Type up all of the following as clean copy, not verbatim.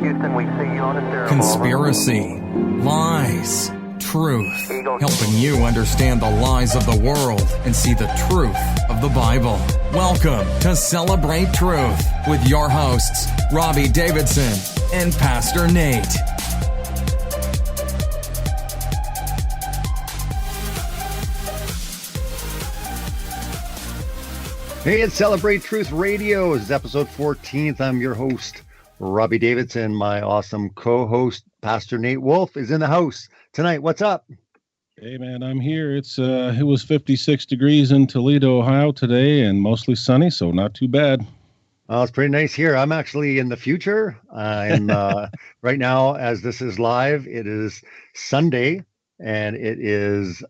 Houston, we see you on a stereo. Conspiracy, lies, truth, helping you understand the lies of the world and see the truth of the Bible. Welcome to Celebrate Truth with your hosts, Robbie Davidson and Pastor Nate. Hey, it's Celebrate Truth Radio. This is episode 14th. I'm your host, Robbie Davidson. My awesome co-host, Pastor Nate Wolfe, is in the house tonight. What's up? Hey, man, I'm here. It was 56 degrees in Toledo, Ohio today, and mostly sunny, so not too bad. It's pretty nice here. I'm actually in the future. I'm right now, as this is live, it is Sunday, and it is,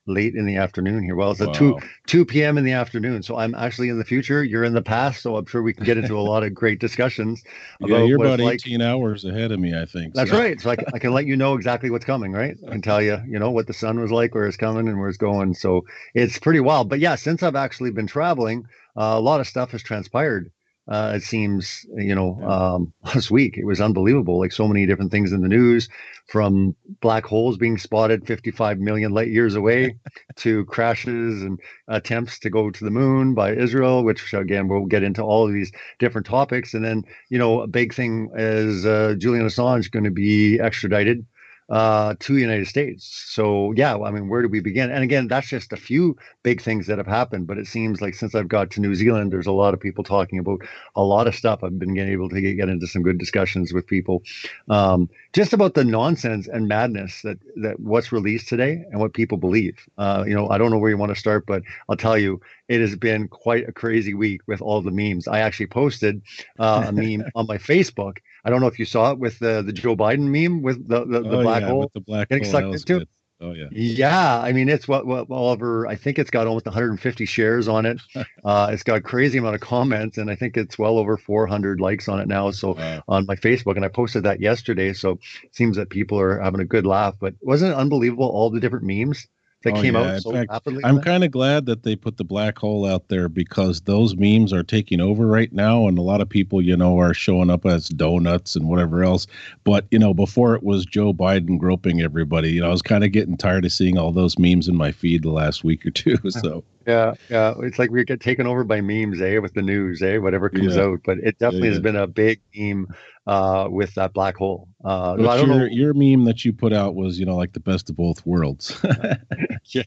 late in the afternoon here. Well, it's at 2 p.m. in the afternoon. So I'm actually in the future. You're in the past. So I'm sure we can get into a lot of great discussions. About you're about 18 hours ahead of me, I think. That's right. So I can let you know exactly what's coming, right? I can tell you, what the sun was like, where it's coming and where it's going. So it's pretty wild. But yeah, since I've actually been traveling, a lot of stuff has transpired. It seems, last week, it was unbelievable. Like so many different things in the news, from black holes being spotted 55 million light years away to crashes and attempts to go to the moon by Israel, which again, we'll get into all of these different topics. And then, a big thing is Julian Assange going to be extradited to the United States. So yeah, I mean, where do we begin? And again, that's just a few big things that have happened, but it seems like since I've got to New Zealand, there's a lot of people talking about a lot of stuff. I've been able to get into some good discussions with people, just about the nonsense and madness that what's released today and what people believe. I don't know where you want to start, but I'll tell you, it has been quite a crazy week with all the memes. I actually posted a meme on my Facebook. I don't know if you saw it with the Joe Biden meme with the black hole. With the black getting hole. sucked into. Oh yeah. Yeah, I mean it's what over. I think it's got almost 150 shares on it. It's got a crazy amount of comments, and I think it's well over 400 likes on it now. So on my Facebook, and I posted that yesterday. So it seems that people are having a good laugh. But wasn't it unbelievable all the different memes that came out so rapidly? I'm kind of glad that they put the black hole out there, because those memes are taking over right now, and a lot of people, are showing up as donuts and whatever else. But, before it was Joe Biden groping everybody, I was kind of getting tired of seeing all those memes in my feed the last week or two. So yeah, it's like we get taken over by memes, with the news, whatever comes out. But it definitely has been a big meme with that black hole. I don't know. Your meme that you put out was, like the best of both worlds. Yeah,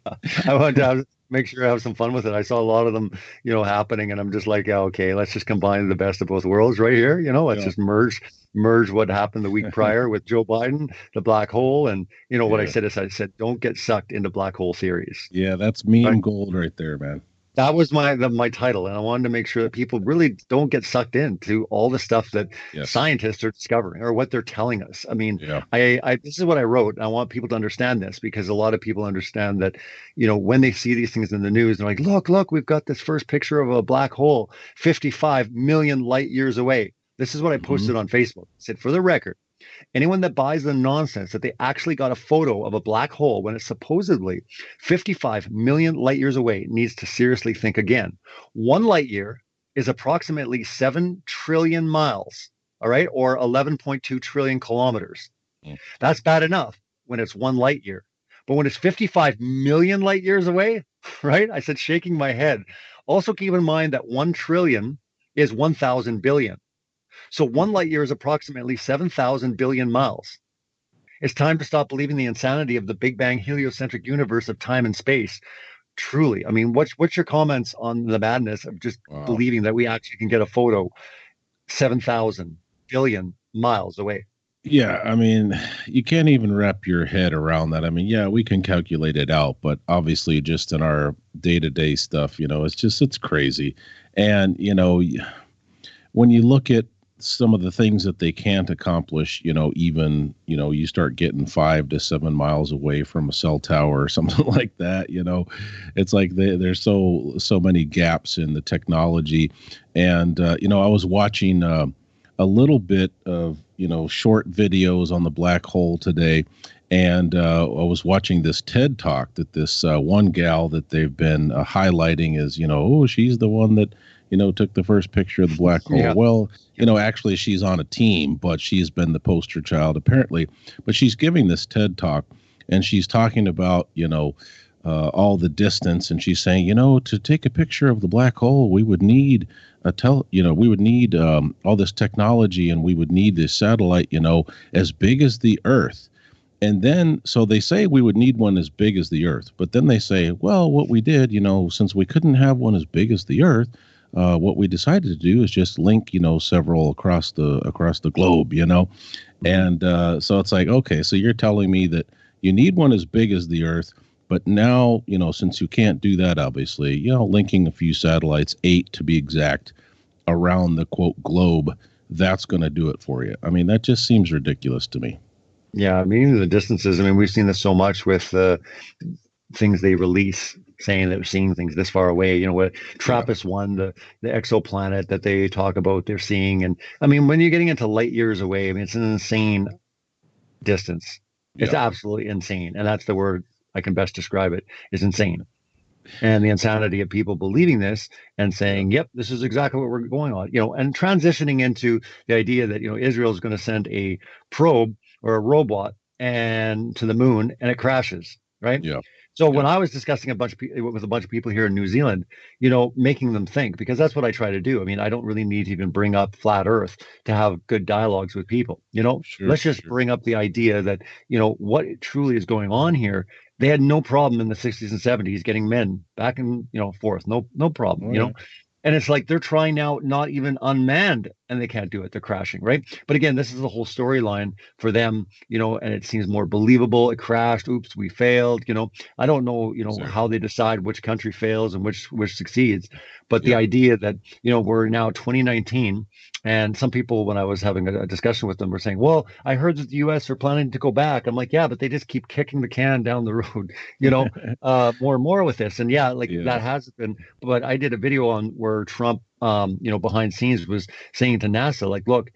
I wanted to make sure I have some fun with it. I saw a lot of them, happening, and I'm just like, okay, let's just combine the best of both worlds right here. Let's just merge what happened the week prior with Joe Biden, the black hole, and what I said is, don't get sucked into black hole theories. Yeah, that's meme gold right there, man. That was my title, and I wanted to make sure that people really don't get sucked into all the stuff that scientists are discovering or what they're telling us. I mean, I this is what I wrote. I want people to understand this, because a lot of people understand that, when they see these things in the news, they're like, look, we've got this first picture of a black hole 55 million light years away. This is what I posted on Facebook. I said, for the record, anyone that buys the nonsense that they actually got a photo of a black hole when it's supposedly 55 million light years away needs to seriously think again. 1 light year is approximately 7 trillion miles, all right, or 11.2 trillion kilometers. That's bad enough when it's 1 light year. But when it's 55 million light years away, right? I said, shaking my head. Also keep in mind that 1 trillion is 1,000 billion. So 1 light year is approximately 7,000 billion miles. It's time to stop believing the insanity of the Big Bang heliocentric universe of time and space. Truly. I mean, what's your comments on the madness of just believing that we actually can get a photo 7,000 billion miles away? Yeah, I mean, you can't even wrap your head around that. I mean, yeah, we can calculate it out, but obviously just in our day-to-day stuff, it's crazy. And, when you look at some of the things that they can't accomplish, even, you start getting 5 to 7 miles away from a cell tower or something like that, it's like there's so many gaps in the technology. And, I was watching a little bit of, short videos on the black hole today. And I was watching this TED talk that this one gal that they've been highlighting is, she's the one that, took the first picture of the black hole. Yeah. Well, actually she's on a team, but she's been the poster child apparently. But she's giving this TED talk, and she's talking about, all the distance, and she's saying, to take a picture of the black hole, we would need we would need all this technology, and we would need this satellite, as big as the Earth. And then, so they say we would need one as big as the Earth, but then they say, well, what we did, since we couldn't have one as big as the Earth, what we decided to do is just link, several across the globe, and so it's like, okay, so you're telling me that you need one as big as the Earth, but now, since you can't do that, obviously, linking a few satellites, 8 to be exact, around the quote globe, that's going to do it for you. I mean, that just seems ridiculous to me. Yeah, I mean, the distances. I mean, we've seen this so much with things they release, saying that we're seeing things this far away. What TRAPPIST-1, the exoplanet that they talk about, they're seeing. And I mean, when you're getting into light years away, I mean, it's an insane distance. It's absolutely insane. And that's the word I can best describe it, is insane. And the insanity of people believing this and saying, yep, this is exactly what we're going on, and transitioning into the idea that, Israel is going to send a probe or a robot and to the moon, and it crashes, right? Yeah. So when I was discussing with a bunch of people here in New Zealand, making them think, because that's what I try to do. I mean, I don't really need to even bring up flat Earth to have good dialogues with people. Let's just bring up the idea that, what truly is going on here. They had no problem in the 60s and 70s getting men back and forth. No problem, And it's like they're trying now, not even unmanned, and they can't do it. They're crashing, right? But again, this is the whole storyline for them, and it seems more believable. It crashed. Oops, we failed. I don't know, how they decide which country fails and which succeeds. But the idea that, we're now 2019, and some people, when I was having a discussion with them, were saying, well, I heard that the U.S. are planning to go back. I'm like, yeah, but they just keep kicking the can down the road, more and more with this. And that has been. But I did a video on where Trump, behind scenes was saying to NASA, like, look,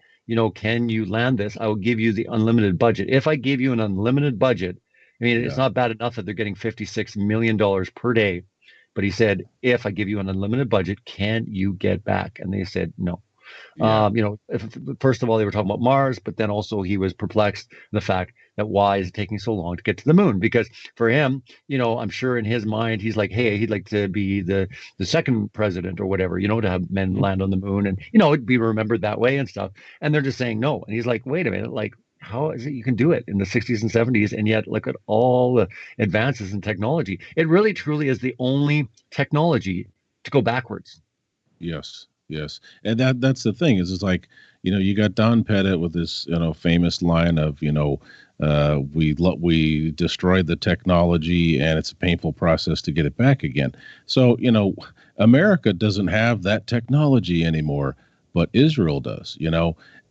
can you land this? I will give you the unlimited budget. If I give you an unlimited budget, I mean, it's not bad enough that they're getting $56 million per day. But he said, if I give you an unlimited budget, can you get back? And they said, no. First of all, they were talking about Mars, but then also he was perplexed in the fact that why is it taking so long to get to the moon? Because for him, I'm sure in his mind, he's like, hey, he'd like to be the second president or whatever, to have men land on the moon and, it'd be remembered that way and stuff. And they're just saying no. And he's like, wait a minute, like, how is it you can do it in the 60s and 70s? And yet look at all the advances in technology. It really, truly is the only technology to go backwards. Yes. And that's the thing is, it's like, you got Don Pettit with this, famous line of, we destroyed the technology and it's a painful process to get it back again. So, America doesn't have that technology anymore, but Israel does,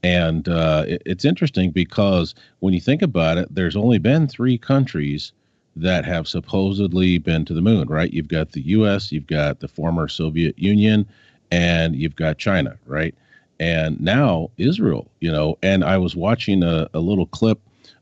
and it's interesting because when you think about it, there's only been 3 countries that have supposedly been to the moon, right? You've got the U.S., you've got the former Soviet Union, and you've got China, right? And now Israel, and I was watching a little clip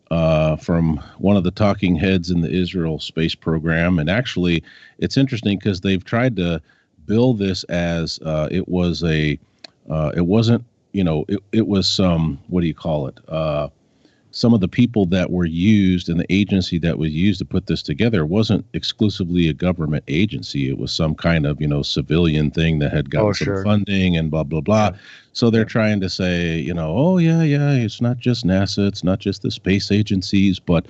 from one of the talking heads in the Israel space program. And actually, it's interesting because they've tried to bill this as it was it wasn't, it was some, what do you call it? Some of the people that were used and the agency that was used to put this together wasn't exclusively a government agency. It was some kind of, civilian thing that had gotten some funding and blah, blah, blah. Yeah. So they're trying to say, oh, yeah, it's not just NASA. It's not just the space agencies, but,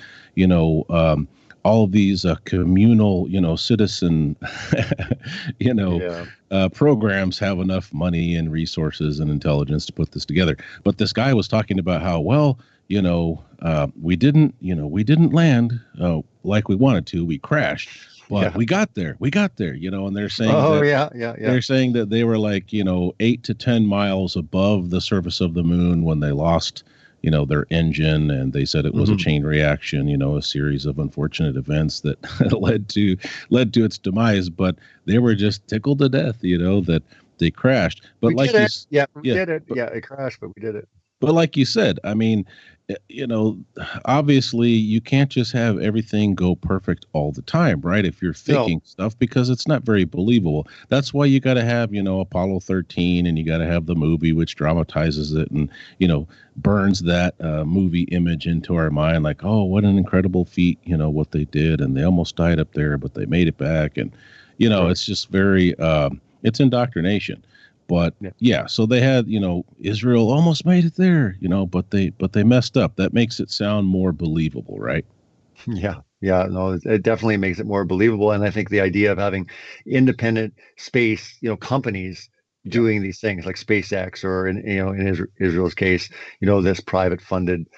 all of these communal, citizen, programs have enough money and resources and intelligence to put this together. But this guy was talking about how, well, we didn't land like we wanted to. We crashed, but we got there, and they're saying, they're saying that they were like, 8 to 10 miles above the surface of the moon when they lost, their engine. And they said it was a chain reaction, a series of unfortunate events that led to its demise. But they were just tickled to death, that they crashed. But it crashed, but we did it. But like you said, I mean, obviously you can't just have everything go perfect all the time, right? If you're faking stuff, because it's not very believable. That's why you got to have, Apollo 13, and you got to have the movie which dramatizes it and, burns that movie image into our mind, like, oh, what an incredible feat, what they did, and they almost died up there, but they made it back. And, it's just very, it's indoctrination. But so they had, Israel almost made it there, but they messed up. That makes it sound more believable, right? Yeah. No, it definitely makes it more believable. And I think the idea of having independent space, companies doing these things like SpaceX, or in Israel's case, this private funded,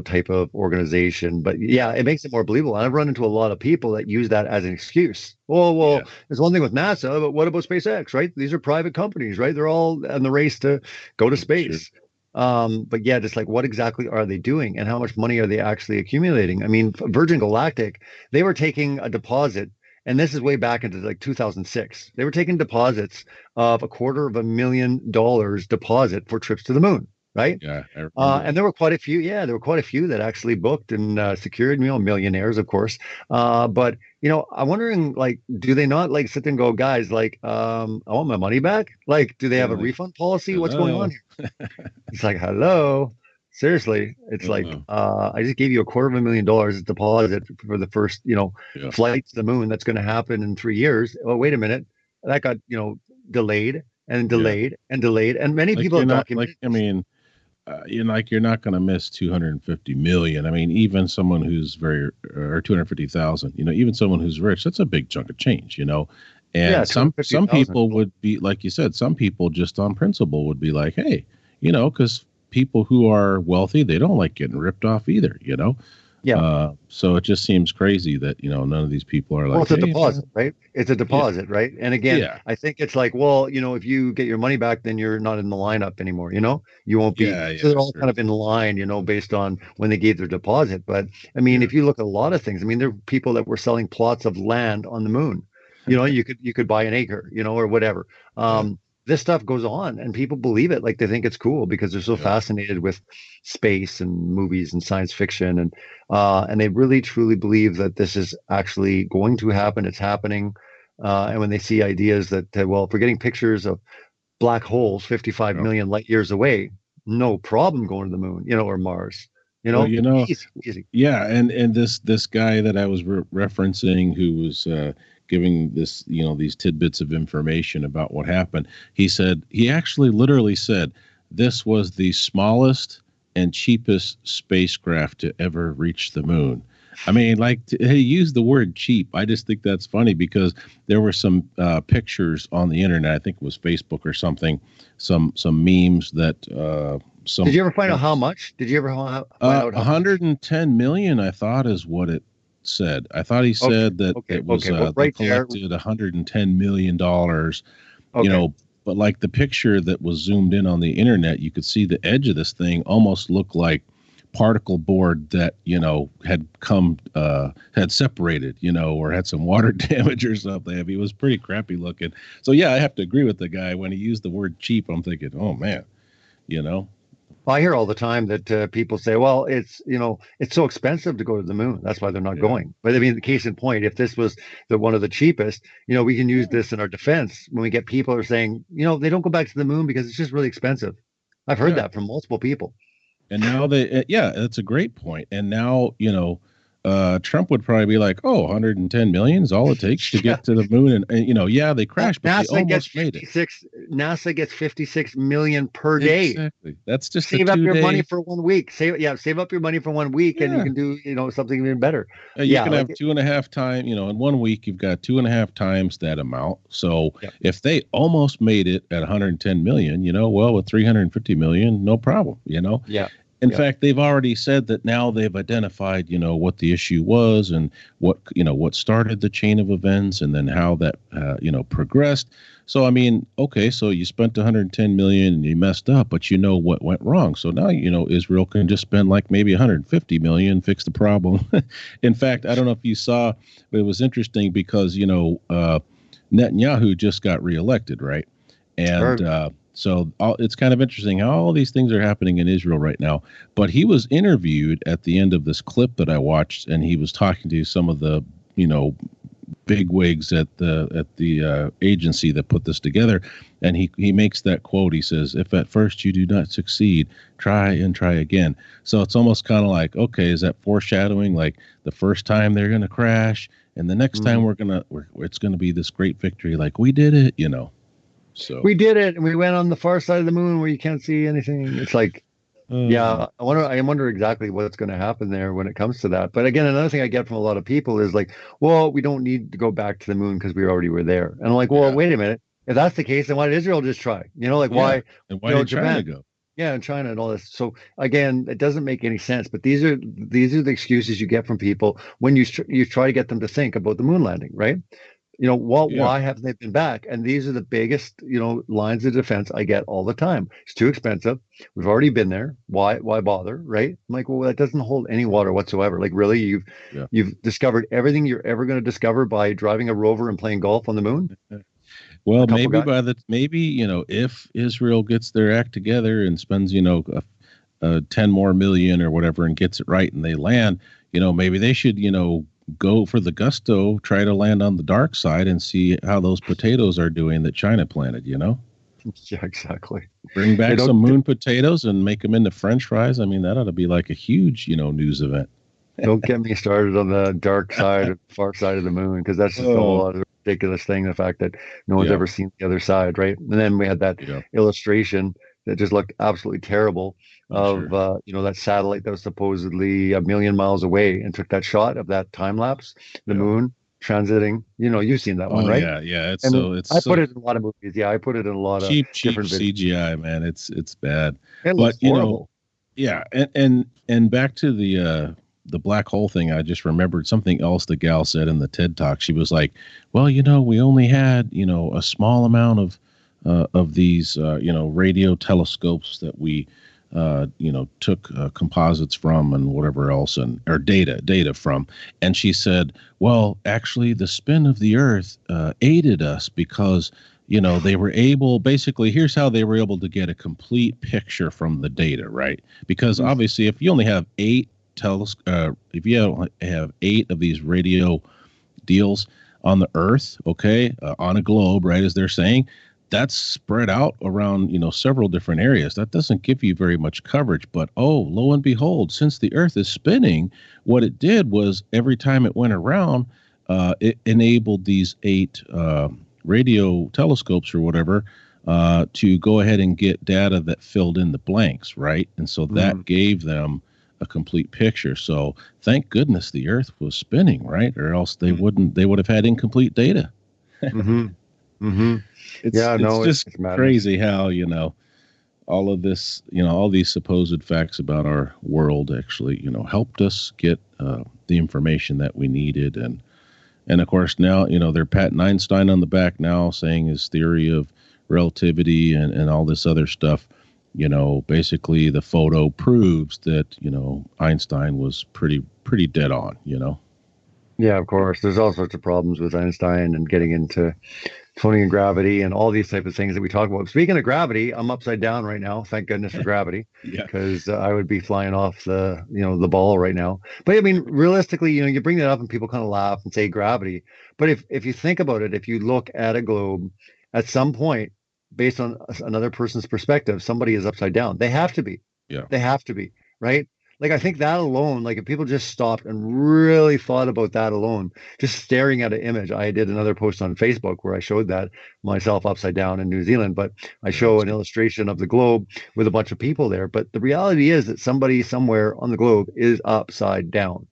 type of organization. But it makes it more believable. And I've run into a lot of people that use that as an excuse. Well, there's one thing with NASA, but what about SpaceX, right? These are private companies, right? They're all in the race to go to space. Sure. But just like, what exactly are they doing, and how much money are they actually accumulating? I mean, Virgin Galactic, they were taking a deposit, and this is way back into like 2006. They were taking deposits of $250,000 deposit for trips to the moon. Right. Yeah. And there were quite a few. Yeah, there were quite a few that actually booked and secured, millionaires, of course. But, I'm wondering, like, do they not like sit there and go, guys, like, I want my money back? Like, do they have a refund policy? What's going on here? It's like, hello. Seriously. It's like, I just gave you $250,000 deposit for the first, flight to the moon that's going to happen in 3 years. Oh, wait a minute. That got, delayed and delayed and delayed. And many people have documented. You're not going to miss 250 million. I mean, even someone who's or 250,000, even someone who's rich, that's a big chunk of change, and some people would be, like you said, some people just on principle would be like, hey, because people who are wealthy, they don't like getting ripped off either, so it just seems crazy that, none of these people are like, well, it's a deposit, right? It's a deposit, right? And again, I think it's like, well, if you get your money back, then you're not in the lineup anymore, you won't be. So they're all kind of in line, based on when they gave their deposit. But I mean, if you look at a lot of things, I mean, there are people that were selling plots of land on the moon. You could buy an acre, or whatever. This stuff goes on, and people believe it. Like, they think it's cool because they're so fascinated with space and movies and science fiction, and they really truly believe that this is actually going to happen. It's happening. And when they see ideas that, if we're getting pictures of black holes 55 million light years away, no problem going to the moon, or Mars. Easy. Yeah, and this guy that I was referencing, who was giving this, these tidbits of information about what happened, he actually literally said this was the smallest and cheapest spacecraft to ever reach the moon. I mean, like, he used the word cheap. I just think that's funny because there were some pictures on the internet. I think it was Facebook or something, some memes that Did you ever find out how much? Did you ever find out 110 million, I thought, is what it said. I thought he said that it was well, they collected $110 million, but like the picture that was zoomed in on the internet, you could see the edge of this thing almost looked like particle board that, had separated, or had some water damage or something. I mean, it was pretty crappy looking. So I have to agree with the guy. When he used the word cheap, I'm thinking, oh man, Well, I hear all the time that people say, well, it's so expensive to go to the moon. That's why they're not going. But I mean, the case in point, if this was one of the cheapest, we can use this in our defense when we get people who are saying, they don't go back to the moon because it's just really expensive. I've heard that from multiple people. And now that's a great point. And now, Trump would probably be like, 110 million is all it takes to get to the moon. And they crashed, but they almost made it. NASA gets 56 million per day. Exactly. That's just save up your money for 1 week. Save up your money for 1 week and you can do, something even better. You can have 2.5 times, in 1 week, you've got 2.5 times that amount. So if they almost made it at 110 million, with 350 million, no problem, In fact, they've already said that now they've identified, what the issue was and what started the chain of events and then how that, progressed. So, I mean, okay, so you spent 110 million and you messed up, but what went wrong. So now, Israel can just spend like maybe 150 million, fix the problem. In fact, I don't know if you saw, but it was interesting because, Netanyahu just got reelected, right? And So it's kind of interesting how all these things are happening in Israel right now. But he was interviewed at the end of this clip that I watched, and he was talking to some of the, big wigs at the agency that put this together, and he makes that quote. He says, "If at first you do not succeed, try and try again." So it's almost kind of like, okay, is that foreshadowing? Like the first time they're going to crash, and the next time it's going to be this great victory. Like we did it, So we did it, and we went on the far side of the moon where you can't see anything. It's like, yeah, I wonder exactly what's going to happen there when it comes to that. But again, another thing I get from a lot of people is like, well, we don't need to go back to the moon because we already were there. And I'm like, well, wait a minute. If that's the case, then why did Israel just try? Why? And why did China go? Yeah, and China and all this. So again, it doesn't make any sense. But these are the excuses you get from people when you try to get them to think about the moon landing, right? Why haven't they been back? And these are the biggest, lines of defense I get all the time. It's too expensive. We've already been there. Why bother? Right? I'm like, well, that doesn't hold any water whatsoever. Like, really, you've discovered everything you're ever going to discover by driving a rover and playing golf on the moon? Well, maybe if Israel gets their act together and spends, 10 more million or whatever and gets it right and they land, maybe they should, go for the gusto, try to land on the dark side and see how those potatoes are doing that China planted, Yeah, exactly. Bring back some moon potatoes and make them into French fries. I mean, that ought to be like a huge, news event. Don't get me started on the dark side, far side of the moon, because that's just a whole other ridiculous thing. The fact that no one's ever seen the other side, right? And then we had that illustration that just looked absolutely terrible of that satellite that was supposedly 1 million miles away and took that shot of that time lapse, the moon transiting. You've seen that one, right? Yeah. I put it in a lot of movies. Yeah, I put it in a lot of different CGI, man. It's bad. It looks horrible. And back to the black hole thing, I just remembered something else the gal said in the TED Talk. She was like, well, we only had, a small amount of these, radio telescopes that we, took composites from and whatever else, or data from. And she said, well, actually the spin of the Earth aided us because, they were able, basically, here's how they were able to get a complete picture from the data, right? Because obviously if you only have if you have 8 of these radio deals on the Earth, on a globe, right, as they're saying, that's spread out around, several different areas. That doesn't give you very much coverage. But, lo and behold, since the Earth is spinning, what it did was every time it went around, it enabled these 8 radio telescopes or whatever to go ahead and get data that filled in the blanks, right? And so that gave them a complete picture. So thank goodness the Earth was spinning, right? Or else they would have had incomplete data. It's just crazy how, all of this, all these supposed facts about our world actually, helped us get the information that we needed. And of course now, they're patting Einstein on the back now, saying his theory of relativity and all this other stuff. Basically the photo proves that, Einstein was pretty dead on, Yeah, of course. There's all sorts of problems with Einstein and getting into floating in gravity and all these type of things that we talk about. Speaking of gravity, I'm upside down right now. Thank goodness for gravity, because I would be flying off the ball right now. But I mean, realistically, you bring that up and people kind of laugh and say gravity. But if you think about it, if you look at a globe, at some point, based on another person's perspective, somebody is upside down. They have to be. Yeah. They have to be, right? Like, I think that alone, like if people just stopped and really thought about that alone, just staring at an image. I did another post on Facebook where I showed that myself upside down in New Zealand, but I show an illustration of the globe with a bunch of people there. But the reality is that somebody somewhere on the globe is upside down,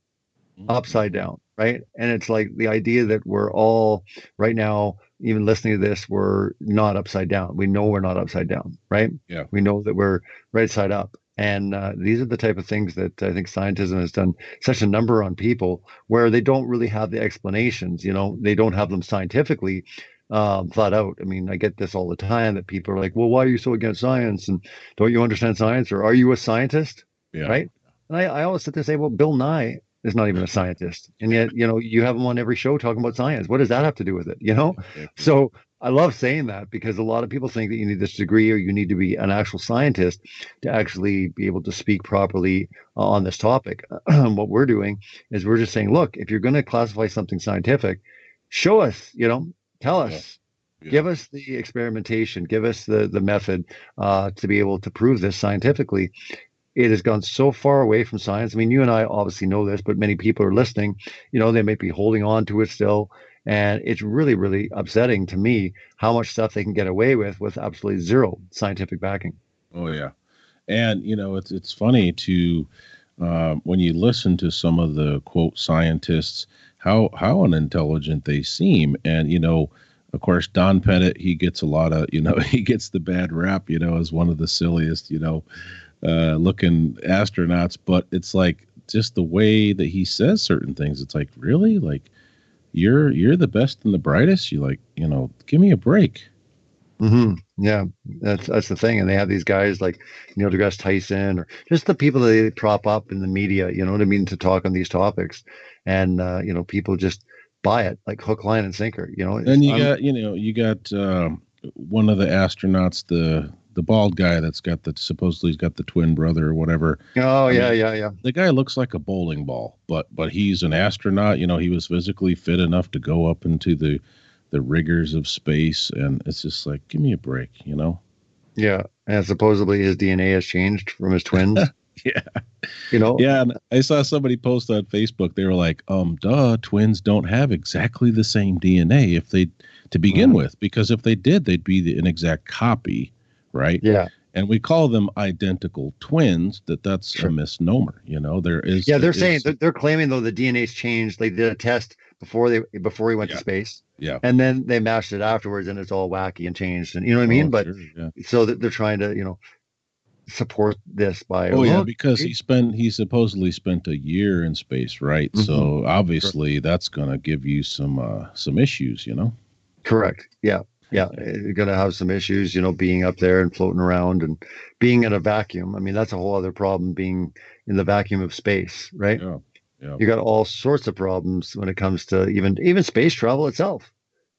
right? And it's like the idea that we're all right now, even listening to this, we're not upside down. We know we're not upside down, right? Yeah. We know that we're right side up. And these are the type of things that I think scientism has done such a number on people where they don't really have the explanations, they don't have them scientifically thought out. I mean, I get this all the time that people are like, well, why are you so against science? And don't you understand science? Or are you a scientist? Yeah. Right. And I always sit there and say, well, Bill Nye is not even a scientist. And yet, you have him on every show talking about science. What does that have to do with it? So I love saying that because a lot of people think that you need this degree or you need to be an actual scientist to actually be able to speak properly on this topic. What we're doing is we're just saying, look, if you're going to classify something scientific, show us, tell us, give us the experimentation, give us the method to be able to prove this scientifically. It has gone so far away from science. I mean, you and I obviously know this, but many people are listening, they might be holding on to it still. And it's really, really upsetting to me how much stuff they can get away with absolutely zero scientific backing. Oh, yeah. And, it's funny to, when you listen to some of the quote scientists, how unintelligent they seem. And, of course, Don Pettit, he gets a lot of, he gets the bad rap, as one of the silliest, looking astronauts. But it's like just the way that he says certain things. It's like, really? Like, you're the best and the brightest. You like, give me a break. Mm-hmm. Yeah, that's the thing. And they have these guys like Neil deGrasse Tyson or just the people that they prop up in the media, you know what I mean, to talk on these topics. And, people just buy it like hook, line, and sinker, And you got one of the astronauts, the bald guy that's got supposedly he's got the twin brother or whatever. Oh, yeah. The guy looks like a bowling ball, but he's an astronaut. He was physically fit enough to go up into the rigors of space. And it's just like, give me a break, Yeah. And supposedly his DNA has changed from his twins. Yeah. Yeah. And I saw somebody post on Facebook. They were like, twins don't have exactly the same DNA to begin with, because if they did, they'd be an exact copy. Right. Yeah. And we call them identical twins. That's sure. A misnomer. There is. Yeah. They're claiming though the DNA's changed. They did a test before he went to space. Yeah. And then they mashed it afterwards and it's all wacky and changed. And you know what I mean? But sure, so that they're trying to, support this by. Oh, yeah. Because he supposedly spent a year in space. Right. Mm-hmm. So obviously that's going to give you some issues, Correct. Yeah. Yeah, you're going to have some issues, being up there and floating around and being in a vacuum. I mean, that's a whole other problem, being in the vacuum of space, right? Yeah. You got all sorts of problems when it comes to even space travel itself,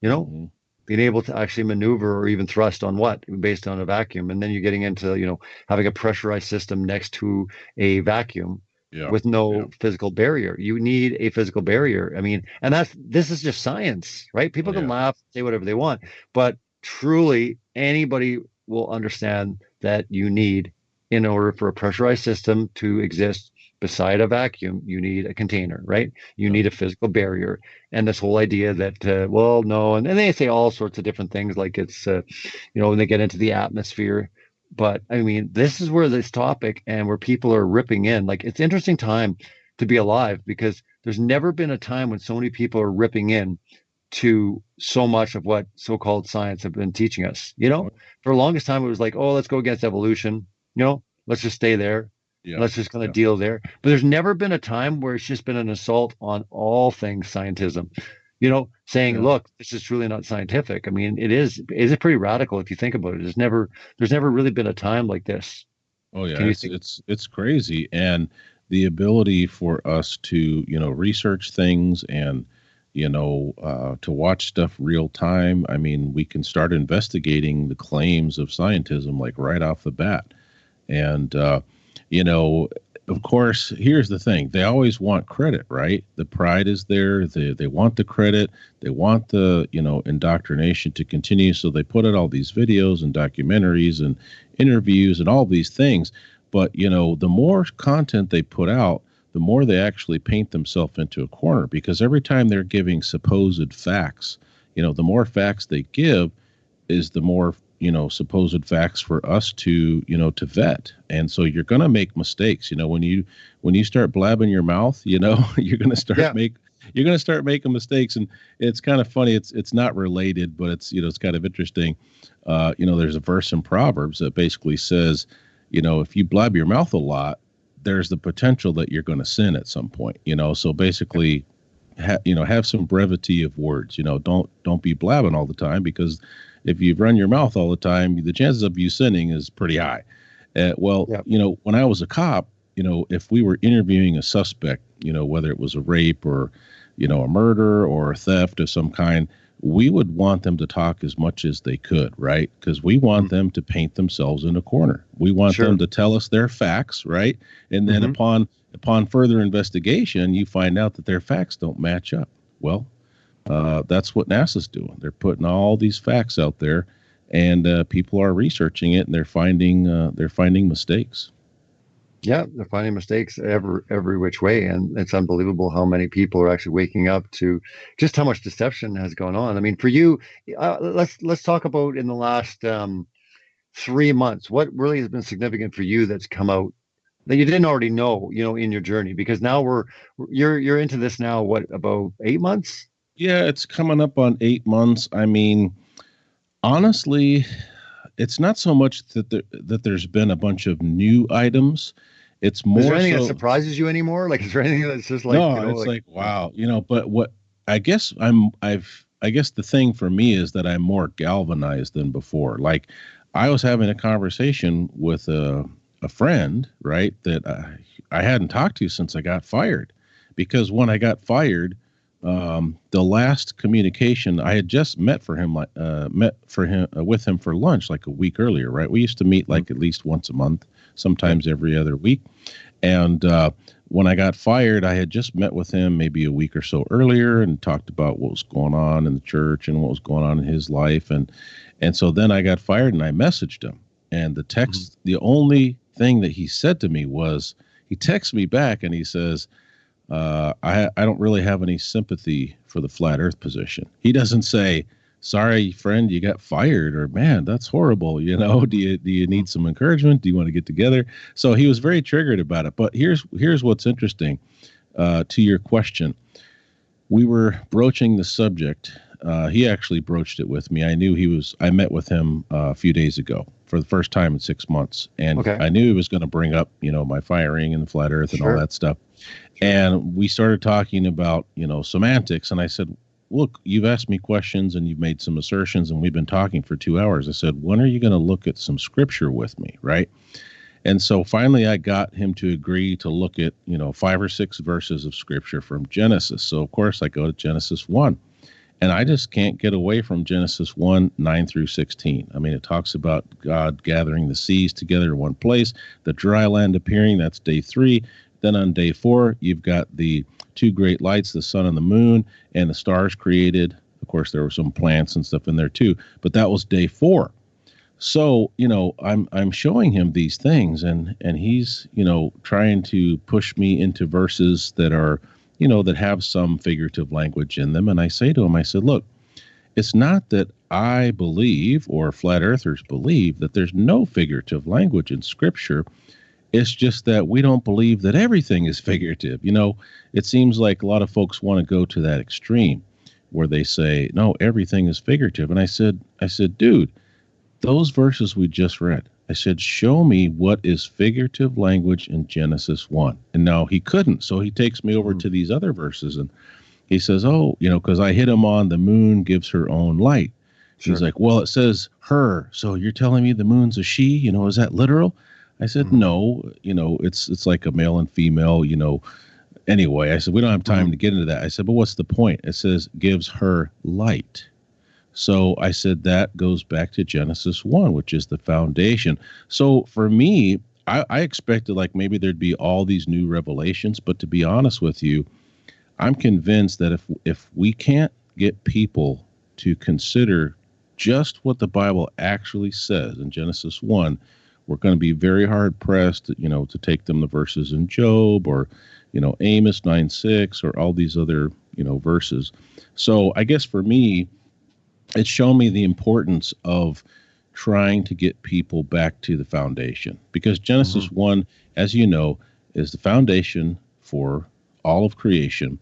mm-hmm. being able to actually maneuver or even thrust on based on a vacuum. And then you're getting into, having a pressurized system next to a vacuum. Yeah, with no physical barrier. You need a physical barrier. I mean, and this is just science, right? People can laugh, say whatever they want, but truly anybody will understand that you need, in order for a pressurized system to exist beside a vacuum, you need a container, right? You need a physical barrier. And this whole idea that, no, and they say all sorts of different things, like it's, when they get into the atmosphere. But I mean, this is where this topic and where people are ripping in. Like, it's an interesting time to be alive, because there's never been a time when so many people are ripping in to so much of what so-called science have been teaching us. For the longest time, it was like, let's go against evolution. Let's just stay there. Yeah. Let's just kind of deal there. But there's never been a time where it's just been an assault on all things scientism. Saying, look, this is truly not scientific. I mean, it's pretty radical if you think about it. There's never really been a time like this. Oh yeah, it's crazy. And the ability for us to, research things and, to watch stuff real time. I mean, we can start investigating the claims of scientism like right off the bat. And, of course, here's the thing. They always want credit, right? The pride is there. They want the credit. They want the, indoctrination to continue. So they put out all these videos and documentaries and interviews and all these things. But, the more content they put out, the more they actually paint themselves into a corner, because every time they're giving supposed facts, the more facts they give is the more supposed facts for us to, to vet. And so you're going to make mistakes. When you start blabbing your mouth, you're going to start making mistakes. And it's kind of funny. It's not related, but it's, it's kind of interesting. There's a verse in Proverbs that basically says, if you blab your mouth a lot, there's the potential that you're going to sin at some point, so basically, have some brevity of words, don't be blabbing all the time, because if you run your mouth all the time, the chances of you sinning is pretty high. When I was a cop, if we were interviewing a suspect, whether it was a rape or, a murder or a theft of some kind, we would want them to talk as much as they could, right? Because we want them to paint themselves in a corner. We want them to tell us their facts, right? And then upon further investigation, you find out that their facts don't match up. Well, that's what NASA's doing. They're putting all these facts out there, and people are researching it, and they're finding mistakes. Yeah, they're finding mistakes every which way, and it's unbelievable how many people are actually waking up to just how much deception has gone on. I mean, for you, let's talk about in the last 3 months, what really has been significant for you that's come out that you didn't already know, in your journey? Because now you're into this now. What, about 8 months? Yeah, it's coming up on 8 months. I mean, honestly, it's not so much that there's been a bunch of new items. It's more. Is there anything that surprises you anymore? Like, is there anything that's just like, no, it's like wow, But what I guess the thing for me is that I'm more galvanized than before. Like, I was having a conversation with a friend, right, that I hadn't talked to since I got fired, because when I got fired, the last communication I had just met with him for lunch like a week earlier, right? We used to meet like at least once a month, sometimes every other week. And when I got fired, I had just met with him maybe a week or so earlier and talked about what was going on in the church and what was going on in his life. And so then I got fired and I messaged him. And the text, the only thing that he said to me was, he texts me back and he says, I don't really have any sympathy for the flat earth position. He doesn't say, sorry, friend, you got fired, or man, that's horrible. Do you need some encouragement? Do you want to get together? So he was very triggered about it. But here's what's interesting to your question. We were broaching the subject. He actually broached it with me. I met with him a few days ago for the first time in 6 months. And I knew he was going to bring up, my firing and the flat earth and all that stuff. And we started talking about, semantics. And I said, look, you've asked me questions and you've made some assertions and we've been talking for 2 hours. I said, when are you going to look at some scripture with me? Right. And so finally I got him to agree to look at, 5 or 6 verses of scripture from Genesis. So of course I go to Genesis 1. And I just can't get away from Genesis 1, 9 through 16. I mean, it talks about God gathering the seas together in one place, the dry land appearing, that's day 3. Then on day 4, you've got the 2 great lights, the sun and the moon, and the stars created. Of course, there were some plants and stuff in there too, but that was day 4. So, I'm showing him these things and he's, trying to push me into verses that are, that have some figurative language in them. And I say to him, I said, look, it's not that I believe or flat earthers believe that there's no figurative language in scripture. It's just that we don't believe that everything is figurative. It seems like a lot of folks want to go to that extreme where they say, no, everything is figurative. And I said, dude, those verses we just read, I said, show me what is figurative language in Genesis 1. And now he couldn't. So he takes me over to these other verses and he says, because I hit him on the moon gives her own light. He's like, well, it says her. So you're telling me the moon's a she? Is that literal? I said, no, it's like a male and female, Anyway, I said, we don't have time to get into that. I said, but what's the point? It says gives her light. So I said that goes back to Genesis 1, which is the foundation. So for me, I expected like maybe there'd be all these new revelations. But to be honest with you, I'm convinced that if we can't get people to consider just what the Bible actually says in Genesis 1, we're going to be very hard pressed, to take them the verses in Job or, Amos 9:6 or all these other, verses. So I guess for me, it's shown me the importance of trying to get people back to the foundation, because Genesis 1, as you know, is the foundation for all of creation.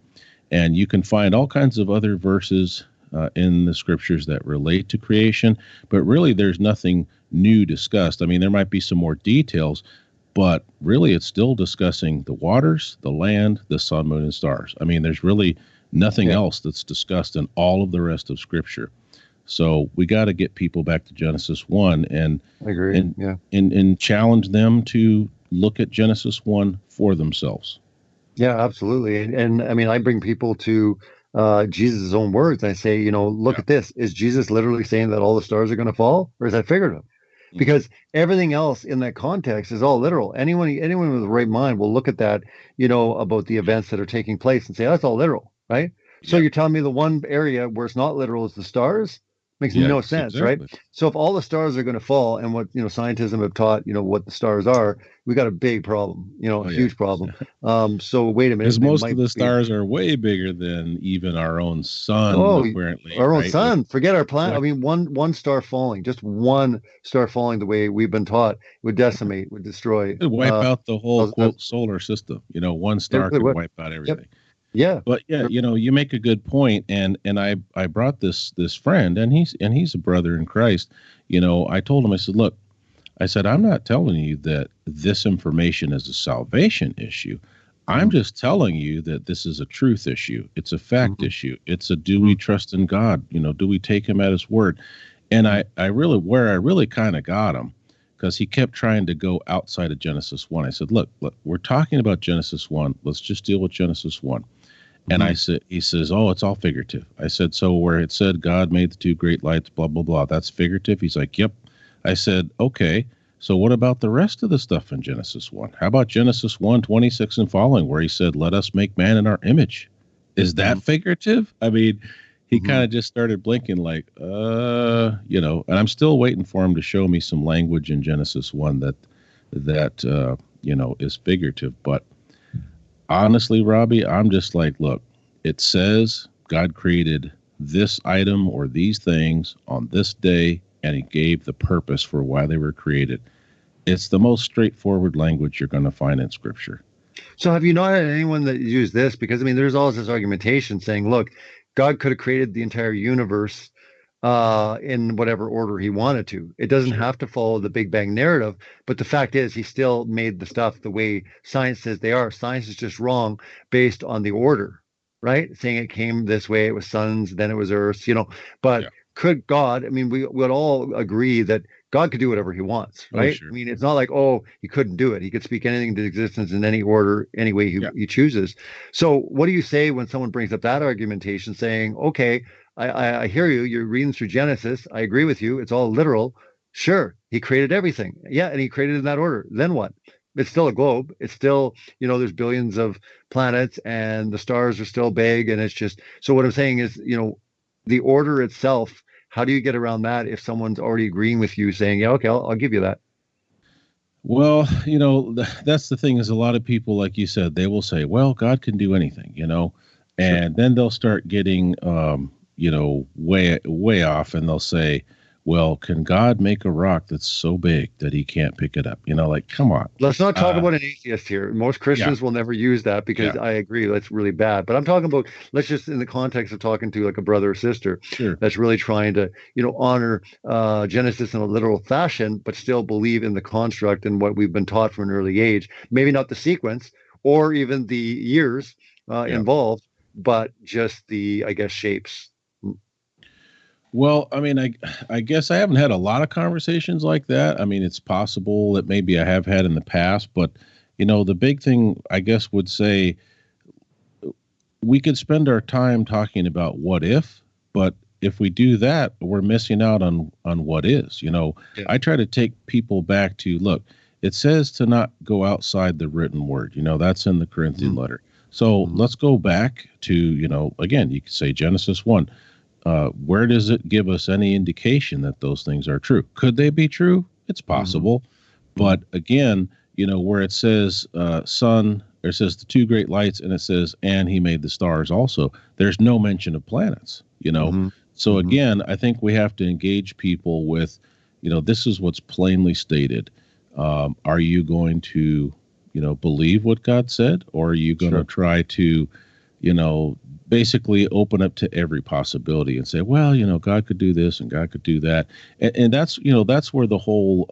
And you can find all kinds of other verses in the scriptures that relate to creation, but really there's nothing new discussed. I mean, there might be some more details, but really it's still discussing the waters, the land, the sun, moon, and stars. I mean, there's really nothing else that's discussed in all of the rest of scripture. So we got to get people back to Genesis 1 and I agree. And challenge them to look at Genesis 1 for themselves. Yeah, absolutely. And I mean, I bring people to Jesus' own words. I say, look at this. Is Jesus literally saying that all the stars are going to fall, or is that figurative? Because everything else in that context is all literal. Anyone with the right mind will look at that, about the events that are taking place and say, that's all literal, right? So you're telling me the one area where it's not literal is the stars? Makes no sense, exactly. right? So if all the stars are going to fall, and what scientism have taught, what the stars are, we got a big problem, a huge problem. So wait a minute, because most of the stars are way bigger than even our own sun, apparently. Our own sun. Forget our planet. I mean, one star falling, just one star falling, the way we've been taught, would decimate, would destroy, wipe out the whole quote solar system. One star could wipe out everything. Yep. Yeah. But you make a good point, and I brought this friend, and he's a brother in Christ. I told him, I said, look, I'm not telling you that this information is a salvation issue. I'm just telling you that this is a truth issue. It's a fact issue. It's a, do we trust in God? Do we take him at his word? And I really kind of got him, because he kept trying to go outside of Genesis 1. I said, look, we're talking about Genesis 1. Let's just deal with Genesis 1. And he says, oh, it's all figurative. I said, so where it said God made the two great lights, blah, blah, blah, that's figurative? He's like, yep. I said, okay, so what about the rest of the stuff in Genesis 1? How about Genesis 1:26 and following, where he said, let us make man in our image? Is that figurative? I mean, he kind of just started blinking like, and I'm still waiting for him to show me some language in Genesis 1 that is figurative. But honestly, Robbie, I'm just like, look, it says God created this item or these things on this day, and he gave the purpose for why they were created. It's the most straightforward language you're going to find in Scripture. So have you not had anyone that used this? Because, there's always this argumentation saying, look, God could have created the entire universe in whatever order he wanted to. It doesn't have to follow the Big Bang narrative, but the fact is he still made the stuff the way science says they are. Science is just wrong based on the order, right? Saying it came this way, it was suns, then it was earths, but could God, we would all agree that God could do whatever he wants, right? Sure. It's not like, he couldn't do it. He could speak anything into existence in any order, any way he chooses. So what do you say when someone brings up that argumentation saying, okay, I hear you. You're reading through Genesis. I agree with you. It's all literal. Sure, he created everything. Yeah, and he created in that order. Then what? It's still a globe. It's still, there's billions of planets, and the stars are still big. And it's just, so what I'm saying is, the order itself, how do you get around that if someone's already agreeing with you saying, yeah, okay, I'll give you that? Well, that's the thing, is a lot of people, like you said, they will say, well, God can do anything, and then they'll start getting, way off, and they'll say, well, can God make a rock that's so big that he can't pick it up? Like, come on. Let's not talk about an atheist here. Most Christians will never use that, because I agree, that's really bad. But I'm talking about, let's just, in the context of talking to like a brother or sister that's really trying to, honor Genesis in a literal fashion, but still believe in the construct and what we've been taught from an early age. Maybe not the sequence or even the years involved, but just the, I guess, shapes. Well, I guess I haven't had a lot of conversations like that. It's possible that maybe I have had in the past, but, the big thing, I guess, would say we could spend our time talking about what if, but if we do that, we're missing out on what is. I try to take people back to, look, it says to not go outside the written word. That's in the Corinthian letter. So let's go back to, again, you could say Genesis 1. Where does it give us any indication that those things are true? Could they be true? It's possible. But again, where it says sun, or it says the two great lights, and it says, and he made the stars also, there's no mention of planets, So again, I think we have to engage people with, this is what's plainly stated. Are you going to, believe what God said, or are you going to try to, basically open up to every possibility and say, well, God could do this and God could do that. And that's, that's where the whole,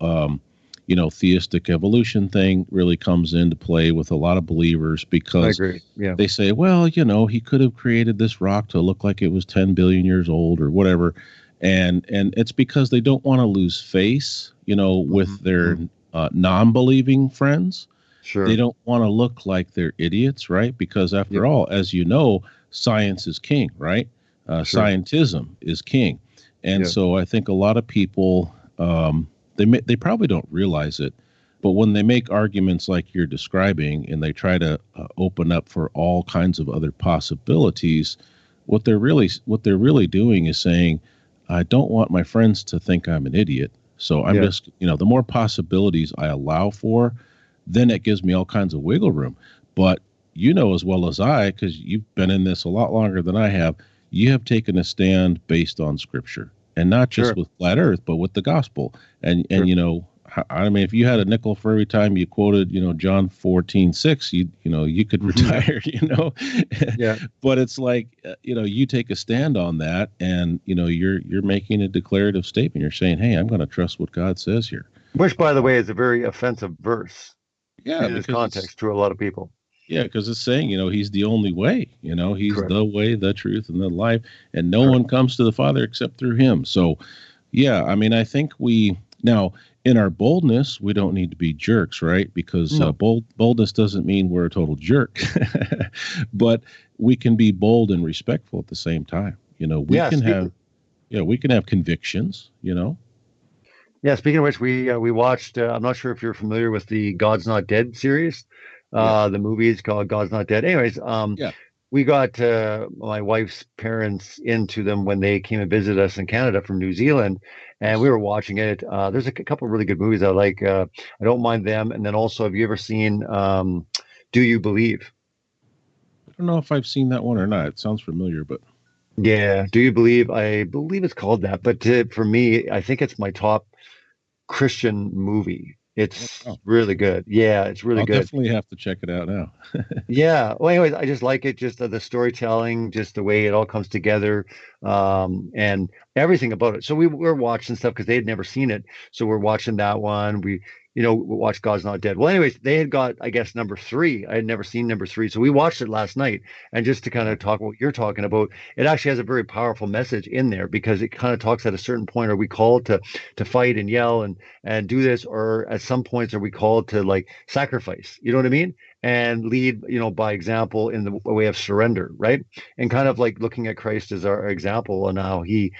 theistic evolution thing really comes into play with a lot of believers, because they say, well, he could have created this rock to look like it was 10 billion years old or whatever. And it's because they don't want to lose face, with their non-believing friends. They don't want to look like they're idiots, right? Because after all, as you know, science is king, right? Scientism is king. And so I think a lot of people, they probably don't realize it, but when they make arguments like you're describing and they try to open up for all kinds of other possibilities, what they're really doing is saying, I don't want my friends to think I'm an idiot. So I'm just, the more possibilities I allow for, then it gives me all kinds of wiggle room. But as well as I, because you've been in this a lot longer than I have, you have taken a stand based on Scripture, and not just with flat Earth, but with the gospel. And I mean, if you had a nickel for every time you quoted, John 14:6, you could retire, But it's like, you take a stand on that, and you're making a declarative statement. You're saying, hey, I'm going to trust what God says here. Which, by the way, is a very offensive verse. Yeah, in this context to a lot of people. Yeah, because it's saying, he's the only way. He's the way, the truth, and the life, and no one comes to the Father except through him. So, yeah, I mean, I think now in our boldness, we don't need to be jerks, right? Because boldness doesn't mean we're a total jerk, but we can be bold and respectful at the same time. We can have convictions. Yeah. Speaking of which, we watched. I'm not sure if you're familiar with the God's Not Dead series. The movie is called God's Not Dead. Anyways, we got my wife's parents into them when they came and visited us in Canada from New Zealand, and we were watching it. There's a couple of really good movies I like. I don't mind them. And then also, have you ever seen Do You Believe? I don't know if I've seen that one or not. It sounds familiar, but yeah, Do You Believe? I believe it's called that. But for me, I think it's my top Christian movie. It's really good. Yeah, it's really good. I'll definitely have to check it out now. Yeah. Well, anyways, I just like it. Just the storytelling, just the way it all comes together, and everything about it. So we're watching stuff because they had never seen it. So we're watching that one. We watched God's Not Dead. Well, anyways, they had got, I guess, number 3. I had never seen number 3. So we watched it last night. And just to kind of talk what you're talking about, it actually has a very powerful message in there, because it kind of talks at a certain point, are we called to fight and yell and do this? Or at some points, are we called to like sacrifice? You know what I mean? And lead, by example in the way of surrender, right? And kind of like looking at Christ as our example and how he,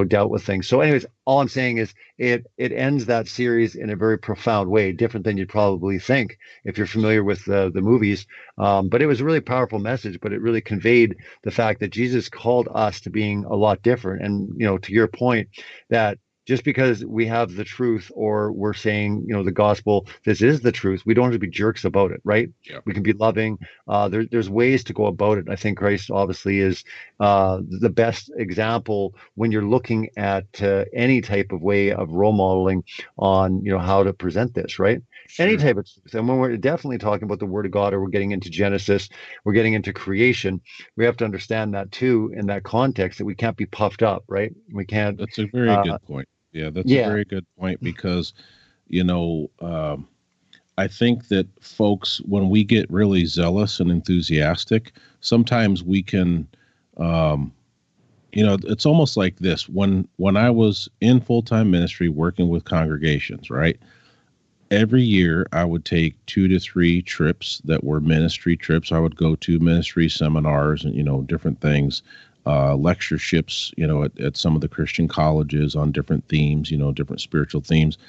dealt with things. So anyways, all I'm saying is it ends that series in a very profound way, different than you'd probably think if you're familiar with the movies. But it was a really powerful message, but it really conveyed the fact that Jesus called us to being a lot different. And, to your point, that just because we have the truth, or we're saying, the gospel, this is the truth, we don't have to be jerks about it, right? Yeah. We can be loving. There's ways to go about it. I think Christ obviously is the best example when you're looking at any type of way of role modeling on, how to present this, right? Sure. Any type of truth. And when we're definitely talking about the Word of God, or we're getting into Genesis, we're getting into creation, we have to understand that too, in that context, that we can't be puffed up, right? We can't. That's a very good point. Yeah, that's a very good point, because, I think that folks, when we get really zealous and enthusiastic, sometimes we can, it's almost like this. When I was in full-time ministry working with congregations, right? Every year I would take 2 to 3 trips that were ministry trips. I would go to ministry seminars and, different things. Lectureships, at some of the Christian colleges on different themes, different spiritual themes.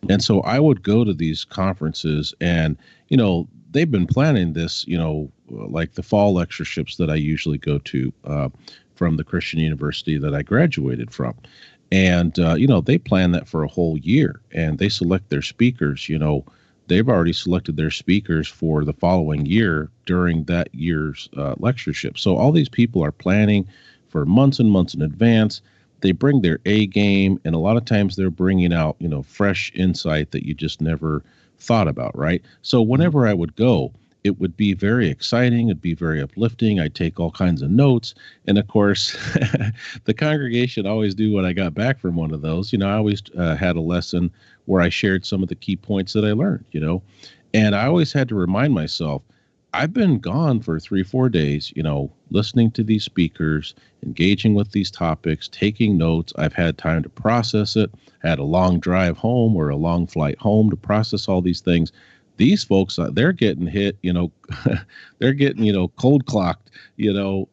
And so I would go to these conferences, and, they've been planning this, like the fall lectureships that I usually go to from the Christian university that I graduated from. And, they plan that for a whole year, and they select their speakers. They've already selected their speakers for the following year during that year's lectureship. So all these people are planning for months and months in advance. They bring their A game, and a lot of times they're bringing out, fresh insight that you just never thought about, right? So whenever I would go, it would be very exciting. It'd be very uplifting. I'd take all kinds of notes. And of course, the congregation always knew when I got back from one of those. I always had a lesson where I shared some of the key points that I learned, and I always had to remind myself, I've been gone for 3-4 days, listening to these speakers, engaging with these topics, taking notes. I've had time to process it, had a long drive home or a long flight home to process all these things. These folks, they're getting hit, they're getting, cold clocked,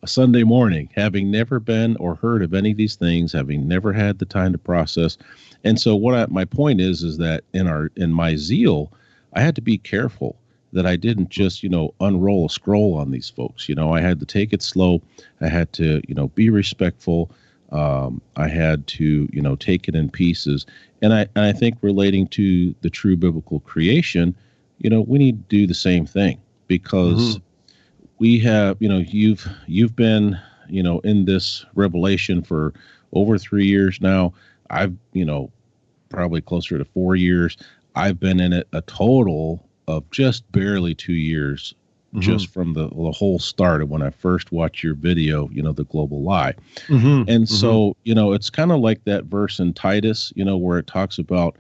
Sunday morning, having never been or heard of any of these things, having never had the time to process. And so my point is that in my zeal, I had to be careful that I didn't just, unroll a scroll on these folks. I had to take it slow. I had to, be respectful. I had to, take it in pieces. And I think relating to the true biblical creation, we need to do the same thing, because we have, you've been, in this revelation for over 3 years now. I've, probably closer to 4 years. I've been in it a total of just barely 2 years, just from the whole start of when I first watched your video, the global lie. And so, it's kind of like that verse in Titus, where it talks about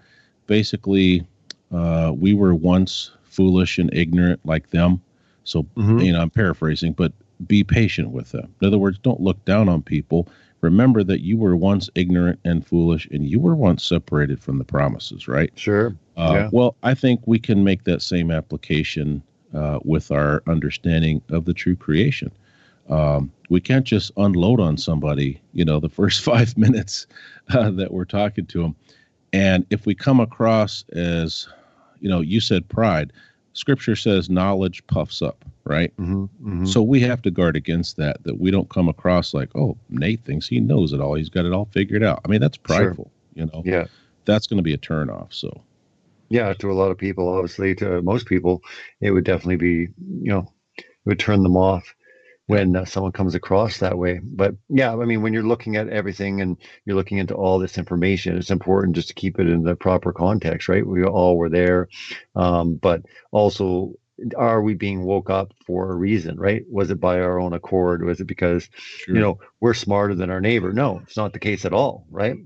basically, we were once foolish and ignorant like them. So, I'm paraphrasing, but be patient with them. In other words, don't look down on people. Remember that you were once ignorant and foolish, and you were once separated from the promises, right? Sure. Yeah. Well, I think we can make that same application with our understanding of the true creation. We can't just unload on somebody, the first 5 minutes that we're talking to them. And if we come across as, you said pride, Scripture says knowledge puffs up, right? So we have to guard against that we don't come across like, oh, Nate thinks he knows it all. He's got it all figured out. I mean, that's prideful, Yeah. That's going to be a turnoff. So. Yeah, to a lot of people, obviously, to most people, it would definitely be, it would turn them off when someone comes across that way. But yeah, I mean, when you're looking at everything and you're looking into all this information, it's important just to keep it in the proper context, right? We all were there. But also, are we being woke up for a reason, right? Was it by our own accord? Was it because, we're smarter than our neighbor? No, it's not the case at all, right?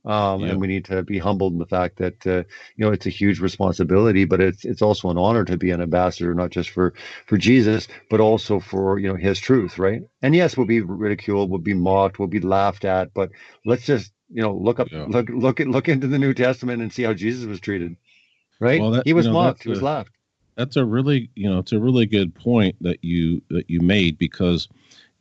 And we need to be humbled in the fact that, it's a huge responsibility, but it's also an honor to be an ambassador, not just for Jesus, but also for, his truth. Right. And yes, we'll be ridiculed, we'll be mocked, we'll be laughed at, but let's just, look into the New Testament and see how Jesus was treated. Right. Well, he was mocked. He was laughed. That's a really, it's a really good point that you made, because,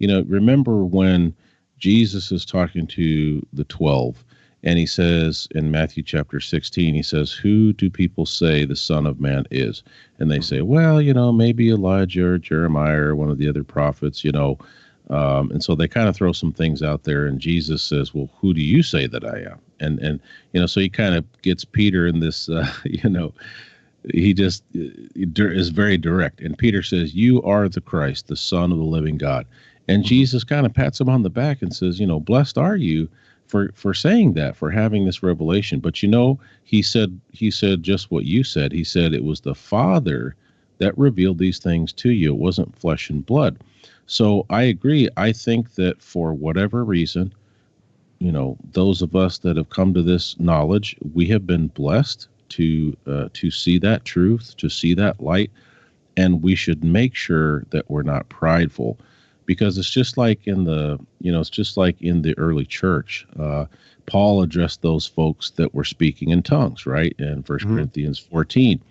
remember when Jesus is talking to the 12, and he says in Matthew chapter 16, he says, who do people say the Son of Man is? And they say, well, maybe Elijah or Jeremiah or one of the other prophets, and so they kind of throw some things out there. And Jesus says, well, who do you say that I am? And so he kind of gets Peter in this, he just is very direct. And Peter says, you are the Christ, the Son of the living God. And Jesus kind of pats him on the back and says, blessed are you for saying that, for having this revelation. But he said just what you said. He said it was the Father that revealed these things to you. It wasn't flesh and blood. So I agree. I think that for whatever reason, those of us that have come to this knowledge, we have been blessed to see that truth, to see that light, and we should make sure that we're not prideful. Because it's just like in the early church. Paul addressed those folks that were speaking in tongues, right, in 1 Corinthians 14.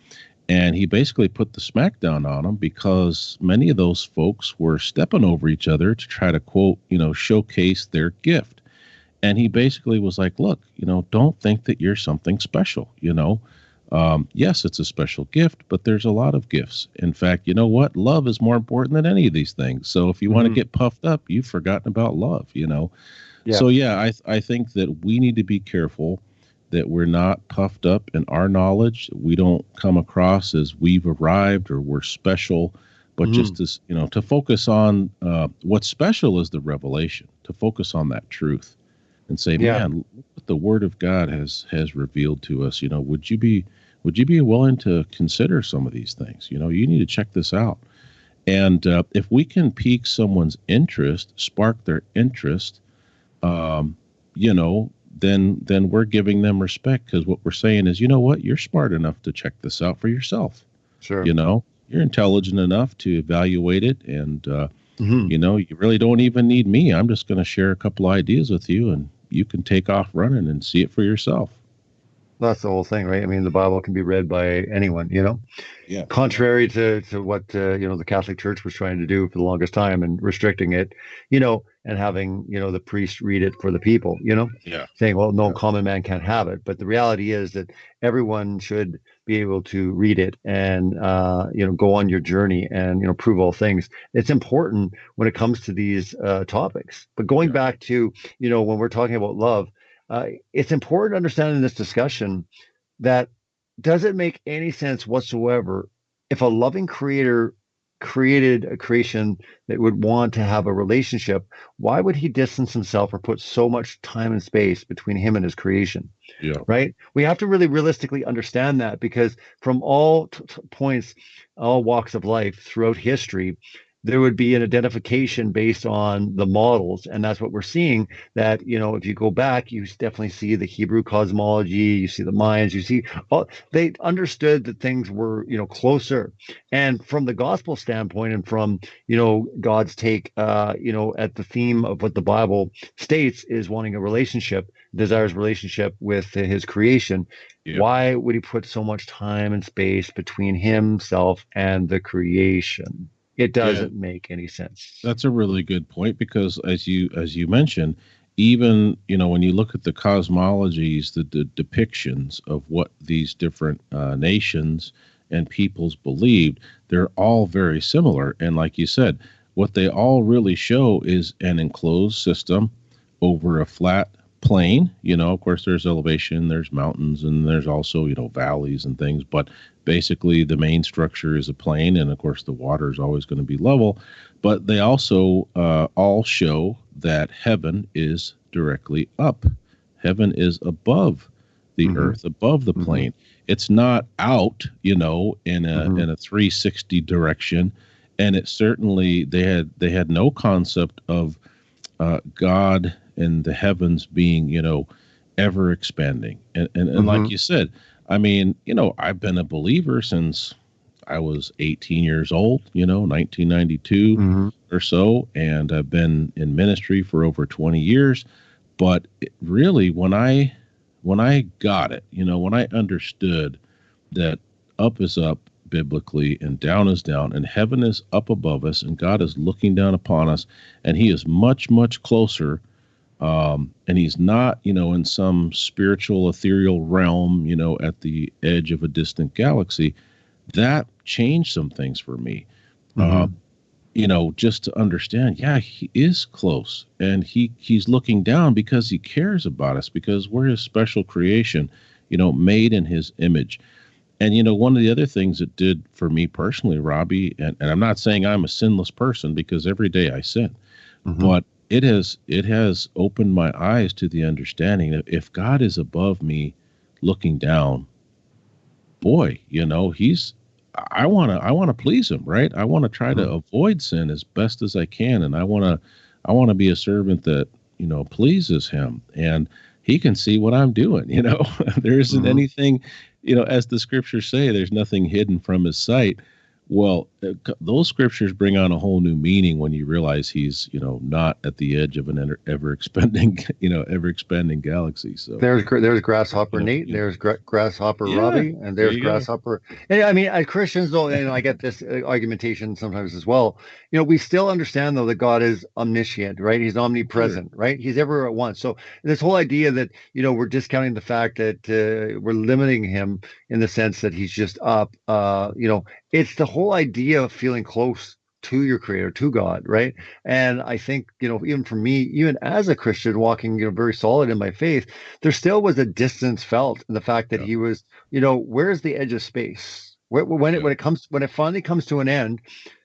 And he basically put the smackdown on them because many of those folks were stepping over each other to try to, quote, showcase their gift. And he basically was like, look, don't think that you're something special, Yes, it's a special gift, but there's a lot of gifts. In fact, you know what? Love is more important than any of these things. So if you want to get puffed up, you've forgotten about love, Yeah. So I think that we need to be careful that we're not puffed up in our knowledge. We don't come across as we've arrived or we're special, but just as, to focus on what's special is the revelation, to focus on that truth and say, man, look what the Word of God has revealed to us. Would you be willing to consider some of these things? You need to check this out. And if we can pique someone's interest, spark their interest, then we're giving them respect, because what we're saying is, you're smart enough to check this out for yourself. Sure. You're intelligent enough to evaluate it, and you really don't even need me. I'm just going to share a couple ideas with you, and you can take off running and see it for yourself. That's the whole thing, right? I mean, the Bible can be read by anyone, Yeah. contrary to what the Catholic Church was trying to do for the longest time and restricting it, and having the priest read it for the people, Yeah. saying, well, no, common man can't have it. But the reality is that everyone should be able to read it and go on your journey and prove all things. It's important when it comes to these topics. But going back to when we're talking about love, it's important to understand in this discussion that does it make any sense whatsoever if a loving creator created a creation that would want to have a relationship? Why would he distance himself or put so much time and space between him and his creation? Yeah. Right? We have to really realistically understand that, because from all points, all walks of life throughout history, there would be an identification based on the models. And that's what we're seeing, that, if you go back, you definitely see the Hebrew cosmology, you see the Mayans, you see, they understood that things were, closer. And from the gospel standpoint, and from, God's take, at the theme of what the Bible states is wanting a relationship, desires relationship with his creation. Yeah. Why would he put so much time and space between himself and the creation? It doesn't make any sense. That's a really good point, because as you mentioned, even when you look at the cosmologies, the depictions of what these different nations and peoples believed, they're all very similar. And like you said, what they all really show is an enclosed system over a flat plain. Of course, there's elevation, there's mountains, and there's also valleys and things, but basically the main structure is a plain, and of course the water is always going to be level. But they also all show that heaven is directly up. Heaven is above the earth, above the plain. It's not out, in a 360 direction. And it certainly, they had no concept of God and the heavens being, ever expanding. And like you said, I mean, I've been a believer since I was 18 years old, 1992 or so, and I've been in ministry for over 20 years. But really, when I got it, when I understood that up is up biblically and down is down, and heaven is up above us, and God is looking down upon us, and he is much, much closer. And he's not, in some spiritual, ethereal realm, at the edge of a distant galaxy. That changed some things for me. Just to understand, he is close, and he's looking down because he cares about us, because we're his special creation, made in his image. And, one of the other things it did for me personally, Robbie, and I'm not saying I'm a sinless person, because every day I sin, but it has opened my eyes to the understanding that if God is above me looking down, boy, I want to please him, right? I want to try to avoid sin as best as I can. And I want to be a servant that, pleases him, and he can see what I'm doing. There isn't anything, as the scriptures say, there's nothing hidden from his sight. Well, those scriptures bring on a whole new meaning when you realize he's, not at the edge of an ever expanding galaxy. So there's Grasshopper Nate, there's Grasshopper Robbie, and there's Grasshopper. And I mean, as Christians, though, I get this argumentation sometimes as well. We still understand, though, that God is omniscient, right? He's omnipresent, right? He's everywhere at once. So this whole idea that we're discounting the fact that we're limiting him in the sense that he's just up, it's the whole idea of feeling close to your creator, to God, right? And I think, even for me, even as a Christian walking, very solid in my faith, there still was a distance felt in the fact that he was, where's the edge of space? When it finally comes to an end,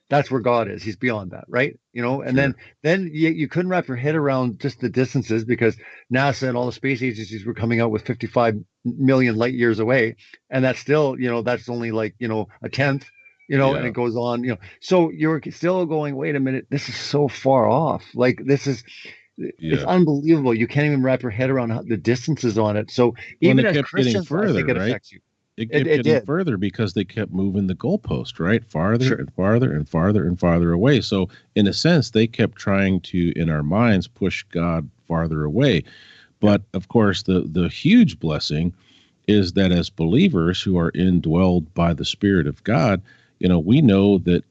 that's where God is. He's beyond that, right? And then you couldn't wrap your head around just the distances, because NASA and all the space agencies were coming out with 55 million light years away, and that's still, that's only like, a tenth. And it goes on, so you're still going, wait a minute, this is so far off. Like, it's unbelievable. You can't even wrap your head around the distances on it. So even as Christians, further, I think it affects you. It kept getting further, because they kept moving the goalpost, right? Farther and farther and farther and farther away. So in a sense, they kept trying to, in our minds, push God farther away. But of course, the huge blessing is that as believers who are indwelled by the Spirit of God, we know that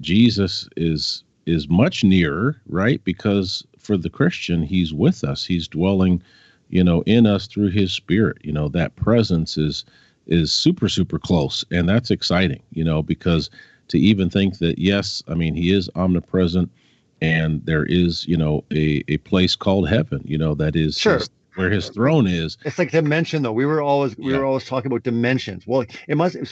Jesus is much nearer, right? Because for the Christian, he's with us. He's dwelling, in us through his Spirit. That presence is super, super close. And that's exciting, because to even think that, yes, I mean, he is omnipresent, and there is, a place called heaven, that is sure. Where his throne is. It's like dimension, though. We were always talking about dimensions. Well,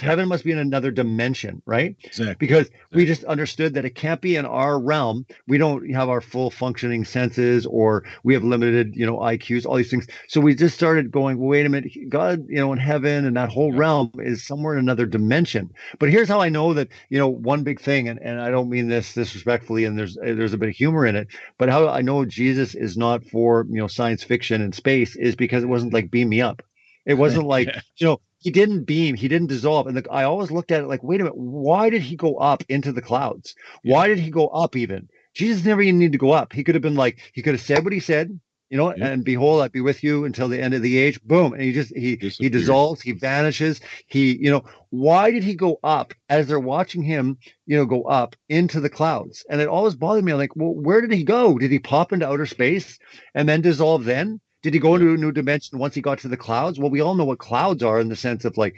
heaven must be in another dimension, right? Exactly. Because we just understood that it can't be in our realm. We don't have our full functioning senses, or we have limited, IQs, all these things. So we just started going, well, wait a minute, God, in heaven and that whole realm is somewhere in another dimension. But here's how I know that, one big thing, and I don't mean this disrespectfully, and there's a bit of humor in it, but how I know Jesus is not for, science fiction and space is because it wasn't like beam me up. It wasn't like, he didn't beam, he didn't dissolve. And I always looked at it like, wait a minute, why did he go up into the clouds? Why did he go up even? Jesus never even needed to go up. He could have been like, he could have said what he said, and behold, I'd be with you until the end of the age. Boom. And he dissolves, he vanishes. Why did he go up as they're watching him, go up into the clouds? And it always bothered me. I'm like, well, where did he go? Did he pop into outer space and then dissolve then? Did he go into a new dimension once he got to the clouds? Well, we all know what clouds are in the sense of like,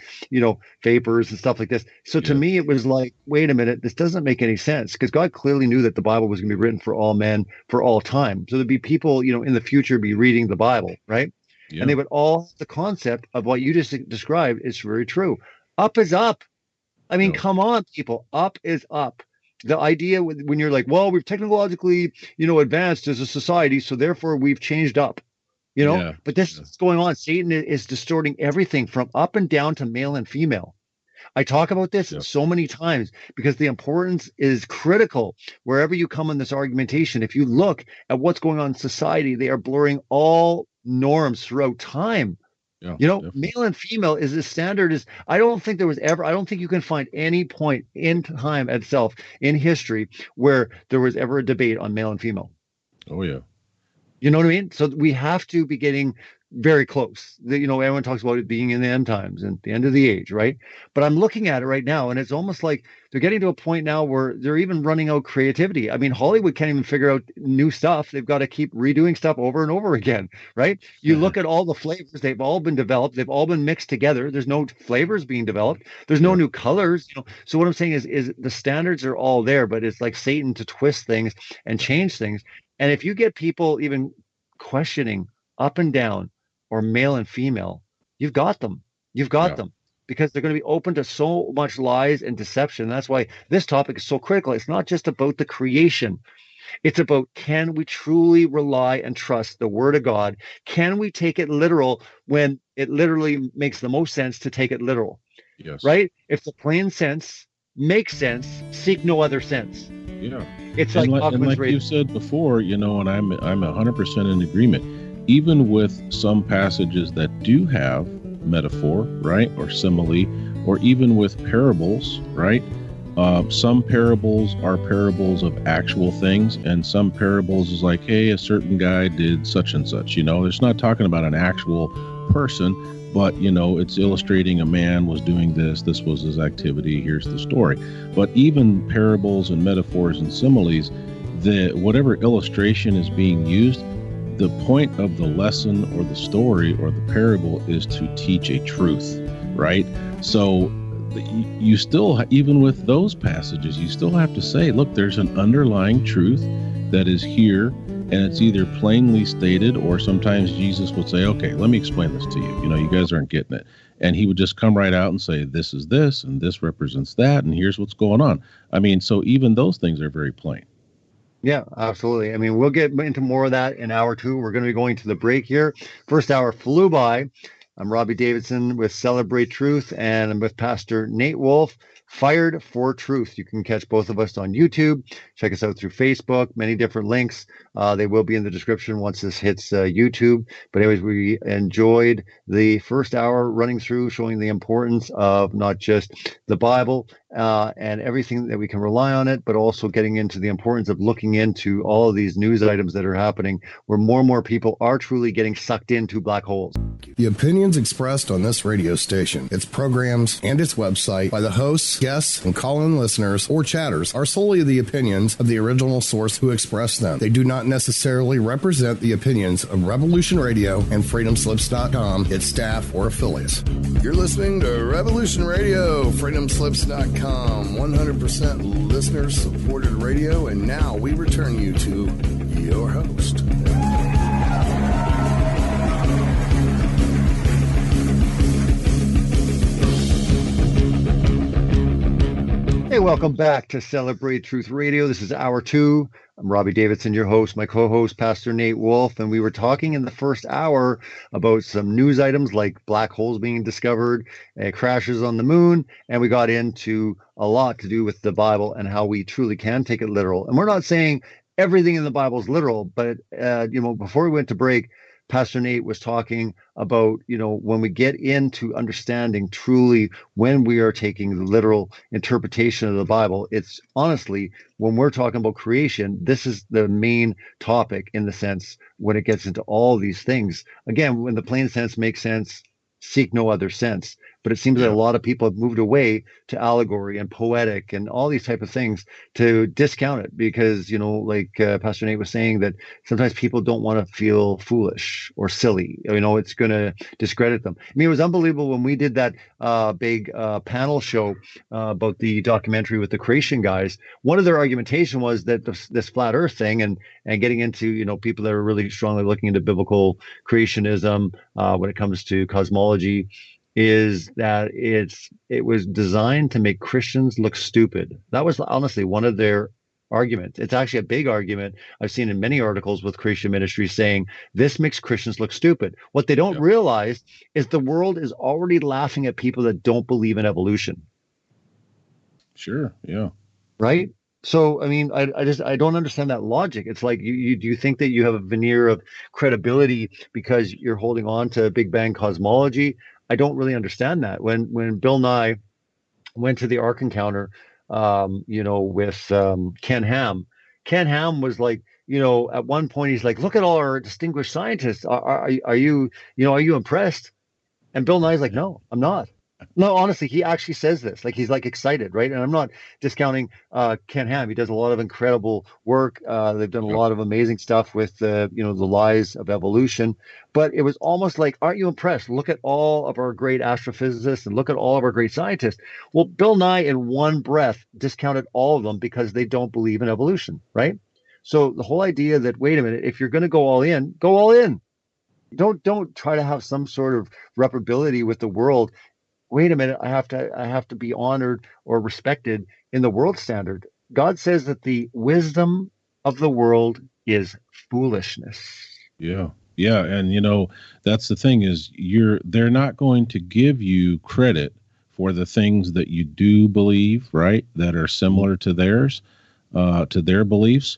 vapors and stuff like this. So to me, it was like, wait a minute, this doesn't make any sense, because God clearly knew that the Bible was going to be written for all men for all time. So there'd be people, in the future be reading the Bible, right? Yeah. And they would all, the concept of what you just described is very true. Up is up. I mean, come on, people. Up is up. The idea when you're like, well, we've technologically, advanced as a society, so therefore we've changed up. But this is going on. Satan is distorting everything from up and down to male and female. I talk about this so many times because the importance is critical wherever you come in this argumentation. If you look at what's going on in society, they are blurring all norms throughout time. Male and female is the standard. I don't think you can find any point in time itself in history where there was ever a debate on male and female. Oh, yeah. You know what I mean? So we have to be getting very close. Everyone talks about it being in the end times and the end of the age, right? But I'm looking at it right now, and it's almost like they're getting to a point now where they're even running out creativity. I mean, Hollywood can't even figure out new stuff. They've got to keep redoing stuff over and over again, right? You look at all the flavors, they've all been developed. They've all been mixed together. There's no flavors being developed. There's no new colors. So what I'm saying is the standards are all there, but it's like Satan to twist things and change things. And if you get people even questioning up and down or male and female, you've got them. You've got them, because they're going to be open to so much lies and deception. That's why this topic is so critical. It's not just about the creation. It's about, can we truly rely and trust the word of God? Can we take it literal when it literally makes the most sense to take it literal? Yes. Right? If the plain sense makes sense, seek no other sense. Yeah. It's and like you said before, and I'm 100% in agreement. Even with some passages that do have metaphor, right, or simile, or even with parables, right? Some parables are parables of actual things, and some parables is like, hey, a certain guy did such and such. It's not talking about an actual person, but it's illustrating a man was doing this was his activity, here's the story. But even parables and metaphors and similes, whatever illustration is being used, the point of the lesson or the story or the parable is to teach a truth, right? So you still, even with those passages, you still have to say, look, there's an underlying truth that is here, and it's either plainly stated, or sometimes Jesus would say, okay, let me explain this to you. You guys aren't getting it. And he would just come right out and say, this is this, and this represents that, and here's what's going on. I mean, so even those things are very plain. Yeah, absolutely. I mean, we'll get into more of that in hour 2. We're going to be going to the break here. First hour flew by. I'm Robbie Davidson with Celebrate Truth, and I'm with Pastor Nate Wolfe, Fired for Truth. You can catch both of us on YouTube. Check us out through Facebook, many different links. They will be in the description once this hits YouTube. But anyways, we enjoyed the first hour running through, showing the importance of not just the Bible and everything that we can rely on it, but also getting into the importance of looking into all of these news items that are happening, where more and more people are truly getting sucked into black holes. The opinions expressed on this radio station, its programs, and its website by the hosts, guests, and call-in listeners or chatters are solely the opinions of the original source who expressed them. They do not necessarily represent the opinions of Revolution Radio and FreedomSlips.com, its staff, or affiliates. You're listening to Revolution Radio, FreedomSlips.com, 100% listener-supported radio, and now we return you to your host. Hey, welcome back to Celebrate Truth Radio. This is Hour 2. I'm Robbie Davidson, your host, my co-host, Pastor Nate Wolfe, and we were talking in the first hour about some news items like black holes being discovered, crashes on the moon, and we got into a lot to do with the Bible and how we truly can take it literal. And we're not saying everything in the Bible is literal, but before we went to break, Pastor Nate was talking about, when we get into understanding truly when we are taking the literal interpretation of the Bible, it's honestly, when we're talking about creation, this is the main topic in the sense when it gets into all these things. Again, when the plain sense makes sense, seek no other sense. But it seems that a lot of people have moved away to allegory and poetic and all these type of things to discount it because, Pastor Nate was saying that sometimes people don't want to feel foolish or silly. It's going to discredit them. I mean, it was unbelievable when we did that big panel show about the documentary with the creation guys. One of their argumentation was that this flat earth thing and getting into, people that are really strongly looking into biblical creationism when it comes to cosmology, is that it was designed to make Christians look stupid. That was honestly one of their arguments. It's actually a big argument I've seen in many articles with Creation Ministries saying this makes Christians look stupid. What they don't realize is the world is already laughing at people that don't believe in evolution. Sure. Yeah. Right. So, I mean, I don't understand that logic. It's like, you think that you have a veneer of credibility because you're holding on to Big Bang cosmology. I don't really understand that. When Bill Nye went to the Ark Encounter, with Ken Ham was like, at one point he's like, look at all our distinguished scientists. Are you impressed? And Bill Nye's like, no, I'm not. No, honestly, he actually says this, like he's like excited, right? And I'm not discounting Ken Ham. He does a lot of incredible work. They've done a lot of amazing stuff with the lies of evolution. But it was almost like, aren't you impressed? Look at all of our great astrophysicists and look at all of our great scientists. Well, Bill Nye in one breath discounted all of them because they don't believe in evolution, right? So the whole idea that, wait a minute, if you're going to go all in, go all in. Don't try to have some sort of reparability with the world. Wait a minute, I have to be honored or respected in the world standard. God says that the wisdom of the world is foolishness. Yeah. Yeah. And that's the thing is they're not going to give you credit for the things that you do believe, right? That are similar to theirs, to their beliefs.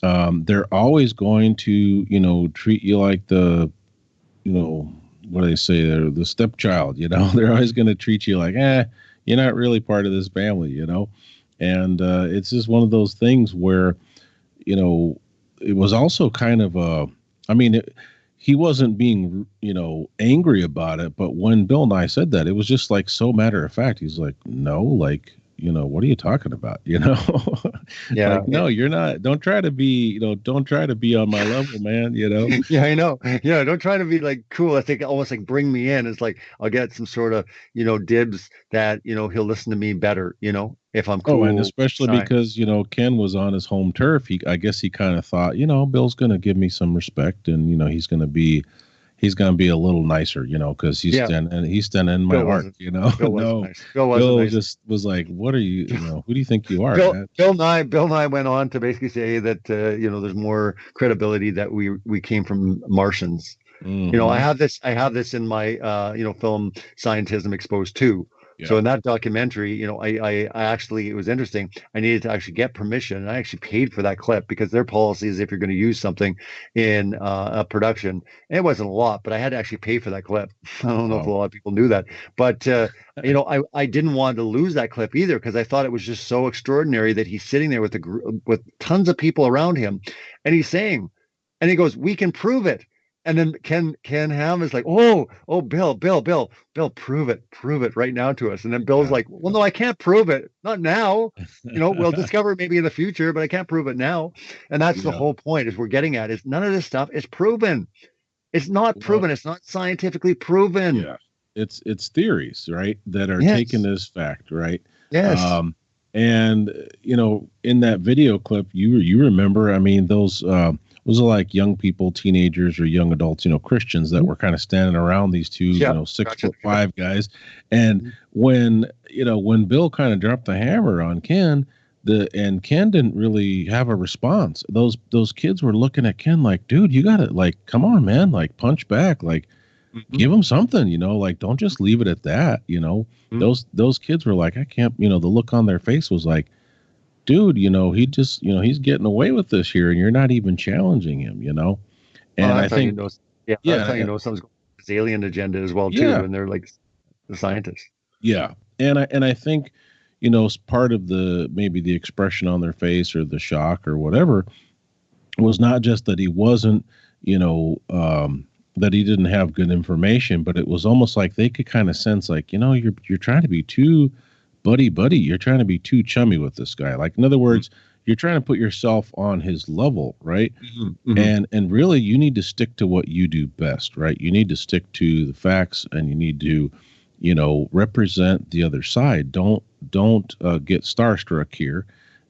They're always going to, treat you like the, what do they say? They're the stepchild, they're always going to treat you like, you're not really part of this family, and it's just one of those things where, it was also kind of he wasn't being, angry about it. But when Bill Nye said that, it was just like so matter of fact. He's like, no, like, what are you talking about? Yeah. Like, no, you're not. Don't try to be, don't try to be on my level, man. Yeah, I know. Yeah. Don't try to be like cool. I think almost like bring me in. It's like, I'll get some sort of, dibs that, he'll listen to me better, if I'm cool. Oh, and especially because, Ken was on his home turf. I guess he kind of thought, Bill's going to give me some respect and, he's going to be a little nicer, because he's standing in my Bill heart, Bill nice. Bill just was like, what are you, who do you think you are? Bill Nye went on to basically say that, there's more credibility that we came from Martians. Mm-hmm. I have this in my, film Scientism Exposed 2. Yeah. So in that documentary, I actually, it was interesting. I needed to actually get permission, and I actually paid for that clip because their policy is if you're going to use something in a production, and it wasn't a lot, but I had to actually pay for that clip. I don't know if a lot of people knew that, but I didn't want to lose that clip either because I thought it was just so extraordinary that he's sitting there with with tons of people around him, and he's saying, and he goes, "We can prove it." And then Ken Ham is like, oh, Bill, prove it right now to us. And then Bill's like, well, no, I can't prove it, not now. We'll discover it maybe in the future, but I can't prove it now. And that's the whole point. Is we're getting at is none of this stuff is proven. It's not proven. It's not scientifically proven. Yeah, it's theories, right, that are taken as fact, right? Yes. And in that video clip, you remember, I mean, those was like young people, teenagers or young adults, Christians that were kind of standing around these two, 6'5" guys. And when Bill kind of dropped the hammer on Ken, and Ken didn't really have a response. Those kids were looking at Ken like, dude, you gotta, like, come on, man, like, punch back, like, give him something, like, don't just leave it at that. Those kids were like, I can't, the look on their face was like, dude, he just, he's getting away with this here, and you're not even challenging him, And I think, that's how you know something's going on with alien agenda as well too, and they're like the scientists. Yeah, and I think, part of maybe the expression on their face or the shock or whatever was not just that he wasn't, that he didn't have good information, but it was almost like they could kind of sense, like, you're trying to be too buddy. You're trying to be too chummy with this guy. Like, in other words, you're trying to put yourself on his level, right? And really, you need to stick to what you do best, right? You need to stick to the facts, and you need to, represent the other side. Don't get starstruck here.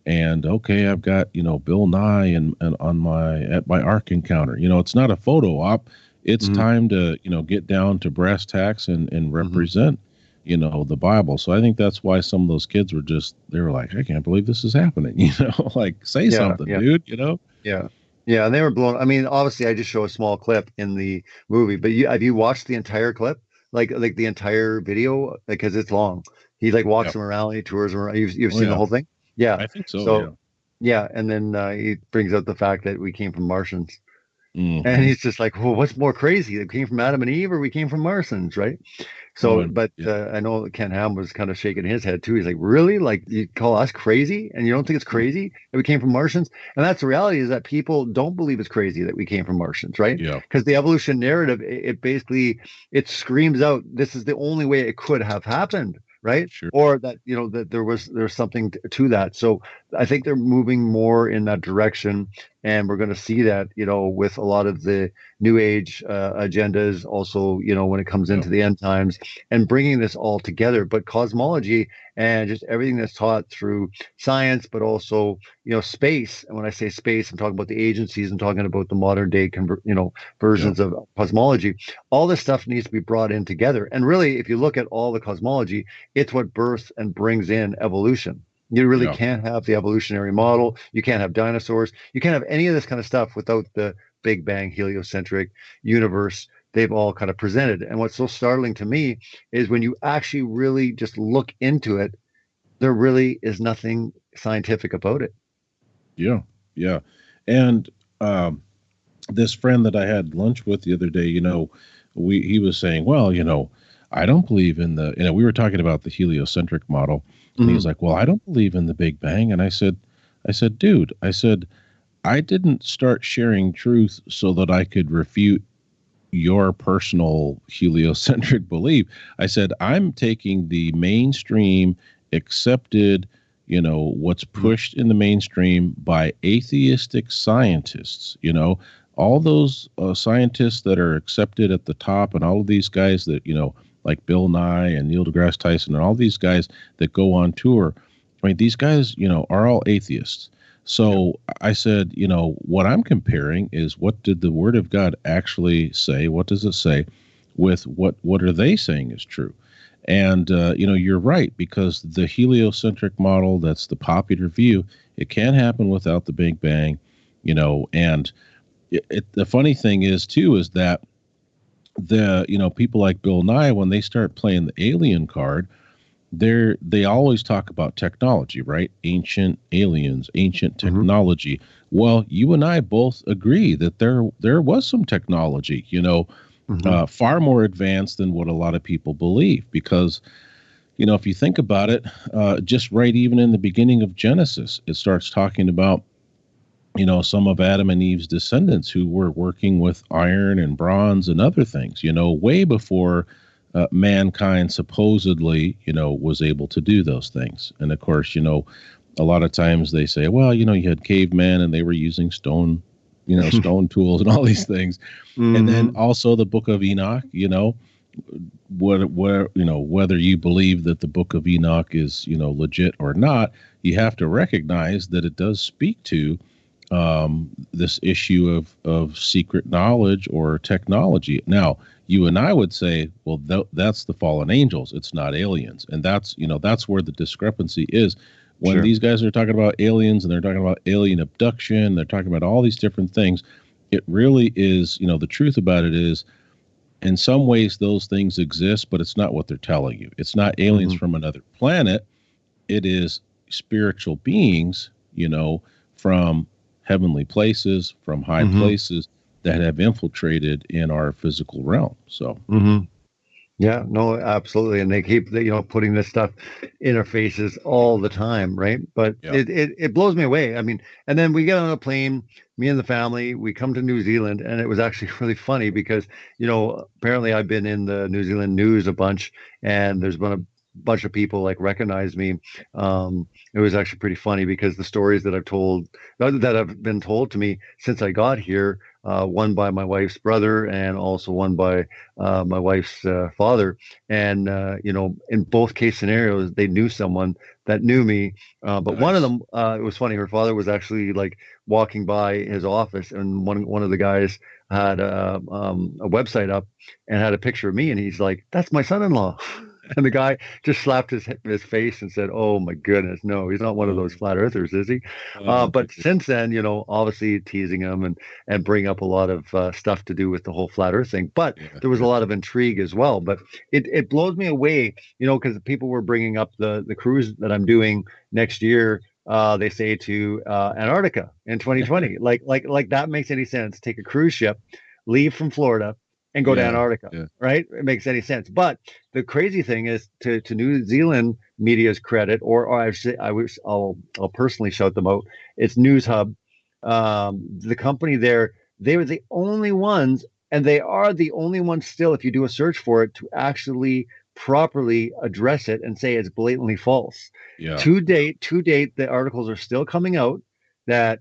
And okay, I've got Bill Nye and at my Ark encounter. It's not a photo op. It's time to get down to brass tacks and represent the Bible. So I think that's why some of those kids they were like, I can't believe this is happening. Like, say something, dude. Yeah, and they were blown. I mean, obviously, I just show a small clip in the movie, but have you watched the entire clip? Like the entire video, because it's long. He like walks him around, he tours him around. You've seen the whole thing? Yeah, I think so. And then he brings up the fact that we came from Martians, and he's just like, well, what's more crazy? They came from Adam and Eve, or we came from Martians, right? So, I know Ken Ham was kind of shaking his head too. He's like, really? Like, you call us crazy, and you don't think it's crazy that we came from Martians? And that's the reality, is that people don't believe it's crazy that we came from Martians, right? Yeah. Because the evolution narrative, it basically, it screams out, this is the only way it could have happened, right? Sure. Or that, that there's something to that. So I think they're moving more in that direction. And we're going to see that, with a lot of the new age agendas also, when it comes into the end times, and bringing this all together. But cosmology and just everything that's taught through science, but also, space. And when I say space, I'm talking about the agencies, I'm talking about the modern day, versions of cosmology. All this stuff needs to be brought in together. And really, if you look at all the cosmology, it's what births and brings in evolution. You really can't have the evolutionary model. You can't have dinosaurs. You can't have any of this kind of stuff without the Big Bang heliocentric universe they've all kind of presented. And what's so startling to me is when you actually really just look into it, there really is nothing scientific about it. Yeah. And this friend that I had lunch with the other day, he was saying, well, I don't believe in we were talking about the heliocentric model. And he was like, well, I don't believe in the Big Bang. And I said, dude, I didn't start sharing truth so that I could refute your personal heliocentric belief. I said, I'm taking the mainstream accepted, what's pushed in the mainstream by atheistic scientists, all those scientists that are accepted at the top, and all of these guys that, like Bill Nye and Neil deGrasse Tyson and all these guys that go on tour. I mean, these guys, are all atheists. So I said, what I'm comparing is, what did the Word of God actually say? What does it say with what are they saying is true? And, you're right, because the heliocentric model, that's the popular view, it can't happen without the Big Bang, and the funny thing is, too, is that people like Bill Nye, when they start playing the alien card, they always talk about technology, right? Ancient aliens, ancient technology. Well, you and I both agree that there was some technology, far more advanced than what a lot of people believe. Because, if you think about it, just right even in the beginning of Genesis, it starts talking about some of Adam and Eve's descendants who were working with iron and bronze and other things, way before mankind supposedly, was able to do those things. And of course, a lot of times they say, well, you had cavemen and they were using stone, stone tools and all these things. Mm-hmm. And then also the Book of Enoch, whether you believe that the Book of Enoch is, legit or not, you have to recognize that it does speak to this issue of secret knowledge or technology. Now, you and I would say, well, that's the fallen angels. It's not aliens. And that's where the discrepancy is. When sure. These guys are talking about aliens and they're talking about alien abduction, they're talking about all these different things. It really is, the truth about it is, in some ways those things exist, but it's not what they're telling you. It's not aliens mm-hmm. from another planet. It is spiritual beings, from heavenly places, from high mm-hmm. places that have infiltrated in our physical realm. So, mm-hmm. Yeah, no, absolutely. And they keep, putting this stuff in our faces all the time, right? But yeah. it blows me away. I mean, and then we get on a plane, me and the family, we come to New Zealand, and it was actually really funny because, apparently I've been in the New Zealand news a bunch, and there's been a bunch of people like recognize me. It was actually pretty funny because the stories that have been told to me since I got here, one by my wife's brother and also one by my wife's father. And, in both case scenarios, they knew someone that knew me. But nice. One of them, it was funny. Her father was actually like walking by his office, and one of the guys had a website up and had a picture of me. And he's like, "That's my son-in-law." And the guy just slapped his face and said, "Oh my goodness, no, he's not one of those flat earthers, is he?" But since then, obviously teasing him and bring up a lot of stuff to do with the whole flat earth thing. But there was a lot of intrigue as well. But it blows me away, because people were bringing up the cruise that I'm doing next year. They say to Antarctica in 2020, like that makes any sense? Take a cruise ship, leave from Florida, and go to Antarctica, right? It makes any sense. But the crazy thing is, to New Zealand media's credit, or I'll personally shout them out. It's News Hub. The company there, they were the only ones, and they are the only ones still, if you do a search for it, to actually properly address it and say it's blatantly false. Yeah. To date, the articles are still coming out that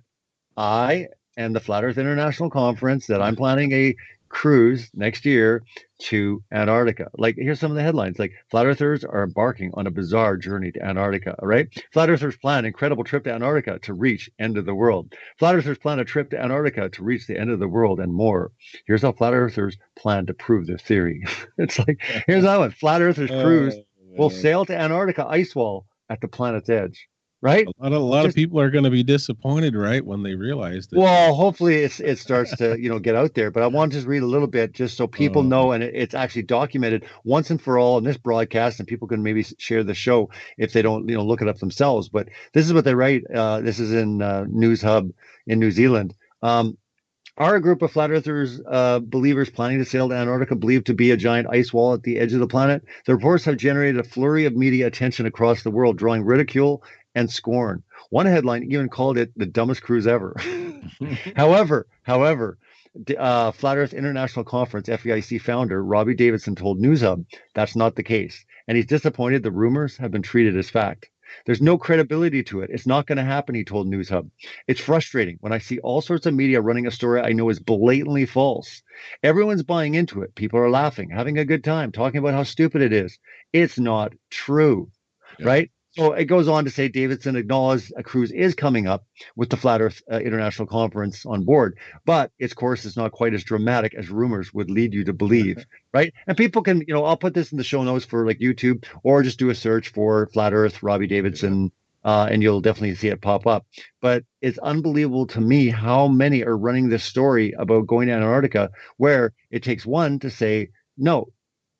I and the Flat Earth International Conference, that I'm planning a cruise next year to Antarctica. Like, here's some of the headlines. Like, flat earthers are embarking on a bizarre journey to Antarctica, right? Flat earthers plan incredible trip to Antarctica to reach end of the world. Flat earthers plan a trip to Antarctica to reach the end of the world and more. Here's how flat earthers plan to prove their theory. It's like, here's that one. Flat earthers cruise will sail to Antarctica ice wall at the planet's edge. Right. A lot of people are going to be disappointed, right, when they realize that. Well, hopefully it starts to get out there. But I want to just read a little bit just so people know, and it's actually documented once and for all in this broadcast, and people can maybe share the show if they don't look it up themselves. But this is what they write. This is in News Hub in New Zealand. Are a group of flat earthers believers planning to sail to Antarctica believed to be a giant ice wall at the edge of the planet? The reports have generated a flurry of media attention across the world, drawing ridicule and scorn. One headline even called it the dumbest cruise ever. However, Flat Earth International Conference FEIC founder Robbie Davidson told News Hub that's not the case, and he's disappointed the rumors have been treated as fact. There's no credibility to it. It's not going to happen, he told News Hub. It's frustrating when I see all sorts of media running a story I know is blatantly false. Everyone's buying into it. People are laughing, having a good time, talking about how stupid it is. It's not true, right? So it goes on to say Davidson acknowledged a cruise is coming up with the Flat Earth International Conference on board, but its course is not quite as dramatic as rumors would lead you to believe, right? And people can, I'll put this in the show notes for like YouTube, or just do a search for Flat Earth, Robbie Davidson, and you'll definitely see it pop up. But it's unbelievable to me how many are running this story about going to Antarctica, where it takes one to say, no,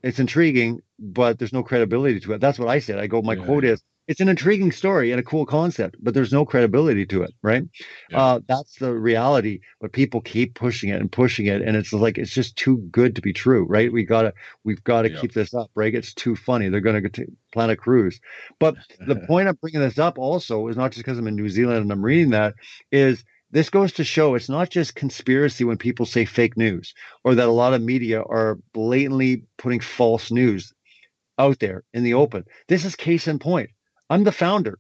it's intriguing, but there's no credibility to it. That's what I said. I go, my quote is, it's an intriguing story and a cool concept, but there's no credibility to it, right? Yeah. That's the reality, but people keep pushing it, and it's like, it's just too good to be true, right? We've got to keep this up, right? It's too funny. They're going to plan a cruise. But the point of bringing this up also is not just because I'm in New Zealand and I'm reading that, is this goes to show it's not just conspiracy when people say fake news or that a lot of media are blatantly putting false news out there in the open. This is case in point. I'm the founder.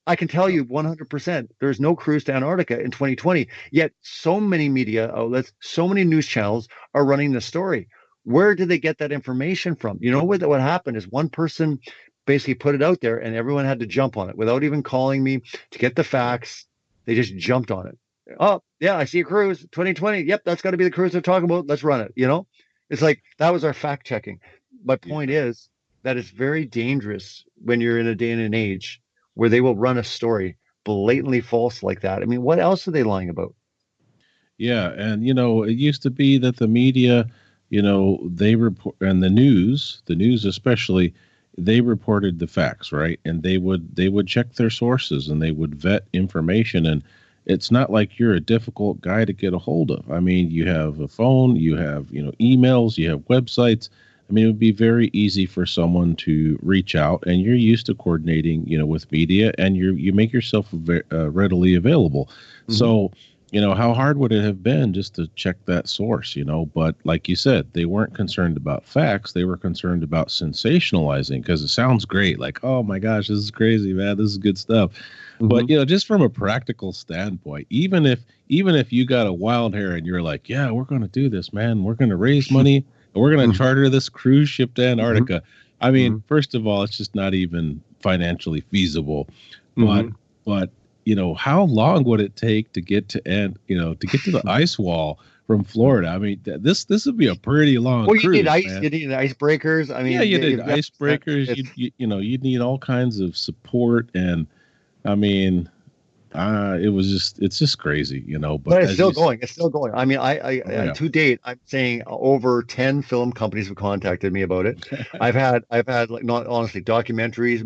I can tell you 100% there's no cruise to Antarctica in 2020, yet so many media outlets, so many news channels are running the story. Where did they get that information from? You know what happened is one person basically put it out there and everyone had to jump on it without even calling me to get the facts. They just jumped on it. Oh, yeah, I see a cruise, 2020. Yep, that's got to be the cruise they're talking about. Let's run it. You know, it's like that was our fact checking. My point is that it's very dangerous when you're in a day and an age where they will run a story blatantly false like that. I mean, what else are they lying about? Yeah. And, you know, it used to be that the media, you know, they report, and the news especially, they reported the facts, right? And they would check their sources and they would vet information. And it's not like you're a difficult guy to get a hold of. I mean, you have a phone, you have, you know, emails, you have websites. I mean, it would be very easy for someone to reach out, and you're used to coordinating, you know, with media, and you make yourself readily available. Mm-hmm. So, you know, how hard would it have been just to check that source, you know? But like you said, they weren't concerned about facts. They were concerned about sensationalizing because it sounds great. Like, oh my gosh, this is crazy, man. This is good stuff. Mm-hmm. But, you know, just from a practical standpoint, even if you got a wild hair and you're like, yeah, we're going to do this, man. We're going to raise money. We're going to charter this cruise ship to Antarctica. I mean, first of all, it's just not even financially feasible. But you know, how long would it take to get to the ice wall from Florida? I mean, this would be a pretty long cruise. You need ice. Man. You need icebreakers. I mean, yeah, you need icebreakers. You'd need all kinds of support, and I mean. It's just crazy, you know, but it's still going. It's still going. I mean, I to date, I'm saying over 10 film companies have contacted me about it. I've had like, not honestly, documentaries,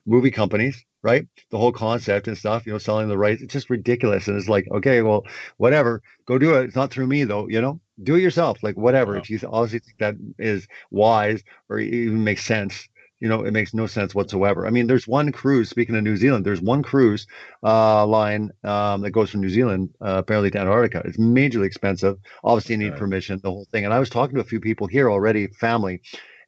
movie companies, right? The whole concept and stuff, you know, selling the rights. It's just ridiculous. And it's like, okay, well, whatever, go do it. It's not through me though, you know, do it yourself. Like whatever. If you obviously think that is wise or even makes sense. You know, it makes no sense whatsoever. I mean, there's one cruise, speaking of New Zealand, there's one cruise line that goes from New Zealand apparently to Antarctica. It's majorly expensive. Obviously, you need permission, the whole thing. And I was talking to a few people here already, family,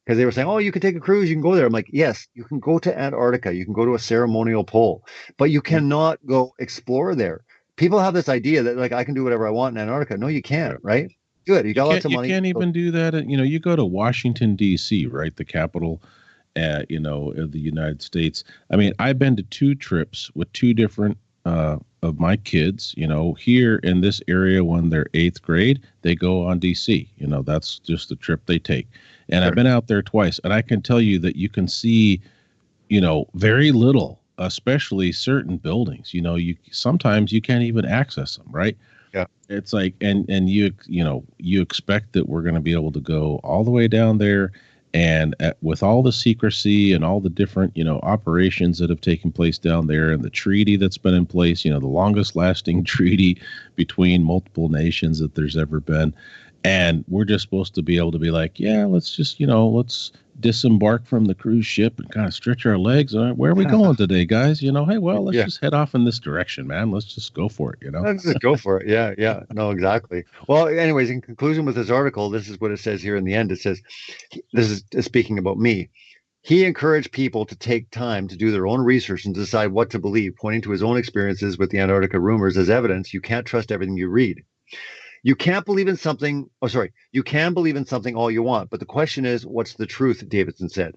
because they were saying, oh, you can take a cruise, you can go there. I'm like, yes, you can go to Antarctica. You can go to a ceremonial pole, but you cannot go explore there. People have this idea that, like, I can do whatever I want in Antarctica. No, you can't, right? Good. You got lots of money. You can't even do that. You know, you go to Washington, D.C., right? The capital you know, of the United States. I mean, I've been to 2 trips with 2 different of my kids, you know, here in this area when they're 8th grade, they go on DC, you know, that's just the trip they take. And I've been out there twice, and I can tell you that you can see, you know, very little, especially certain buildings, you know, sometimes you can't even access them, right? Yeah. It's like, and you expect that we're going to be able to go all the way down there. And with all the secrecy and all the different, you know, operations that have taken place down there and the treaty that's been in place, you know, the longest lasting treaty between multiple nations that there's ever been. And we're just supposed to be able to be like, yeah, let's just, you know, let's disembark from the cruise ship and kind of stretch our legs. Where are we going today, guys? You know, hey, well, let's just head off in this direction, man. Let's just go for it, you know? Let's just go for it. Yeah. No, exactly. Well, anyways, in conclusion with this article, this is what it says here in the end. It says, this is speaking about me. He encouraged people to take time to do their own research and decide what to believe, pointing to his own experiences with the Antarctica rumors as evidence. You can't trust everything you read. You can't believe in something. Oh, sorry. You can believe in something all you want. But the question is, what's the truth? Davidson said.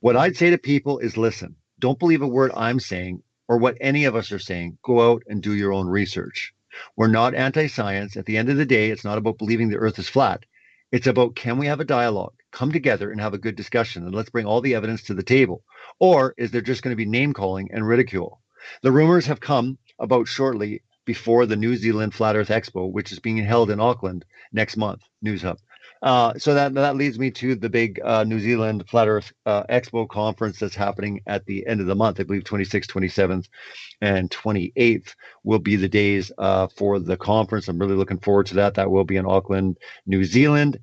What I'd say to people is, listen, don't believe a word I'm saying or what any of us are saying. Go out and do your own research. We're not anti-science. At the end of the day, it's not about believing the earth is flat. It's about, can we have a dialogue, come together and have a good discussion, and let's bring all the evidence to the table? Or is there just going to be name calling and ridicule? The rumors have come about shortly before the New Zealand Flat Earth Expo, which is being held in Auckland next month, News Hub. So that leads me to the big New Zealand Flat Earth Expo conference that's happening at the end of the month. I believe 26th, 27th, and 28th will be the days for the conference. I'm really looking forward to that. That will be in Auckland, New Zealand.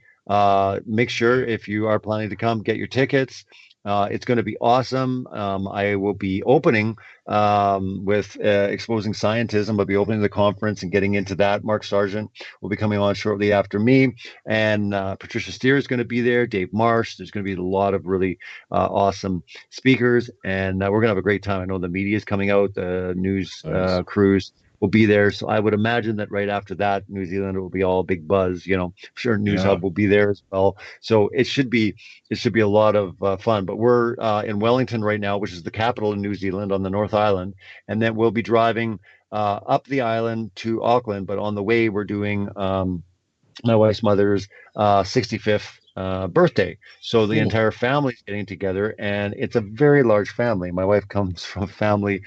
Make sure if you are planning to come, get your tickets. It's going to be awesome. I will be opening with Exposing Scientism. I'll be opening the conference and getting into that. Mark Sargent will be coming on shortly after me. And Patricia Steer is going to be there. Dave Marsh. There's going to be a lot of really awesome speakers. And we're going to have a great time. I know the media is coming out, the news crews will be there. So I would imagine that right after that, New Zealand will be all big buzz. I'm sure News Hub will be there as well. So it should be a lot of fun. But we're in Wellington right now, which is the capital of New Zealand on the North Island, and then we'll be driving up the island to Auckland. But on the way, we're doing my wife's mother's 65th birthday. So the entire family is getting together, and it's a very large family. My wife comes from a family,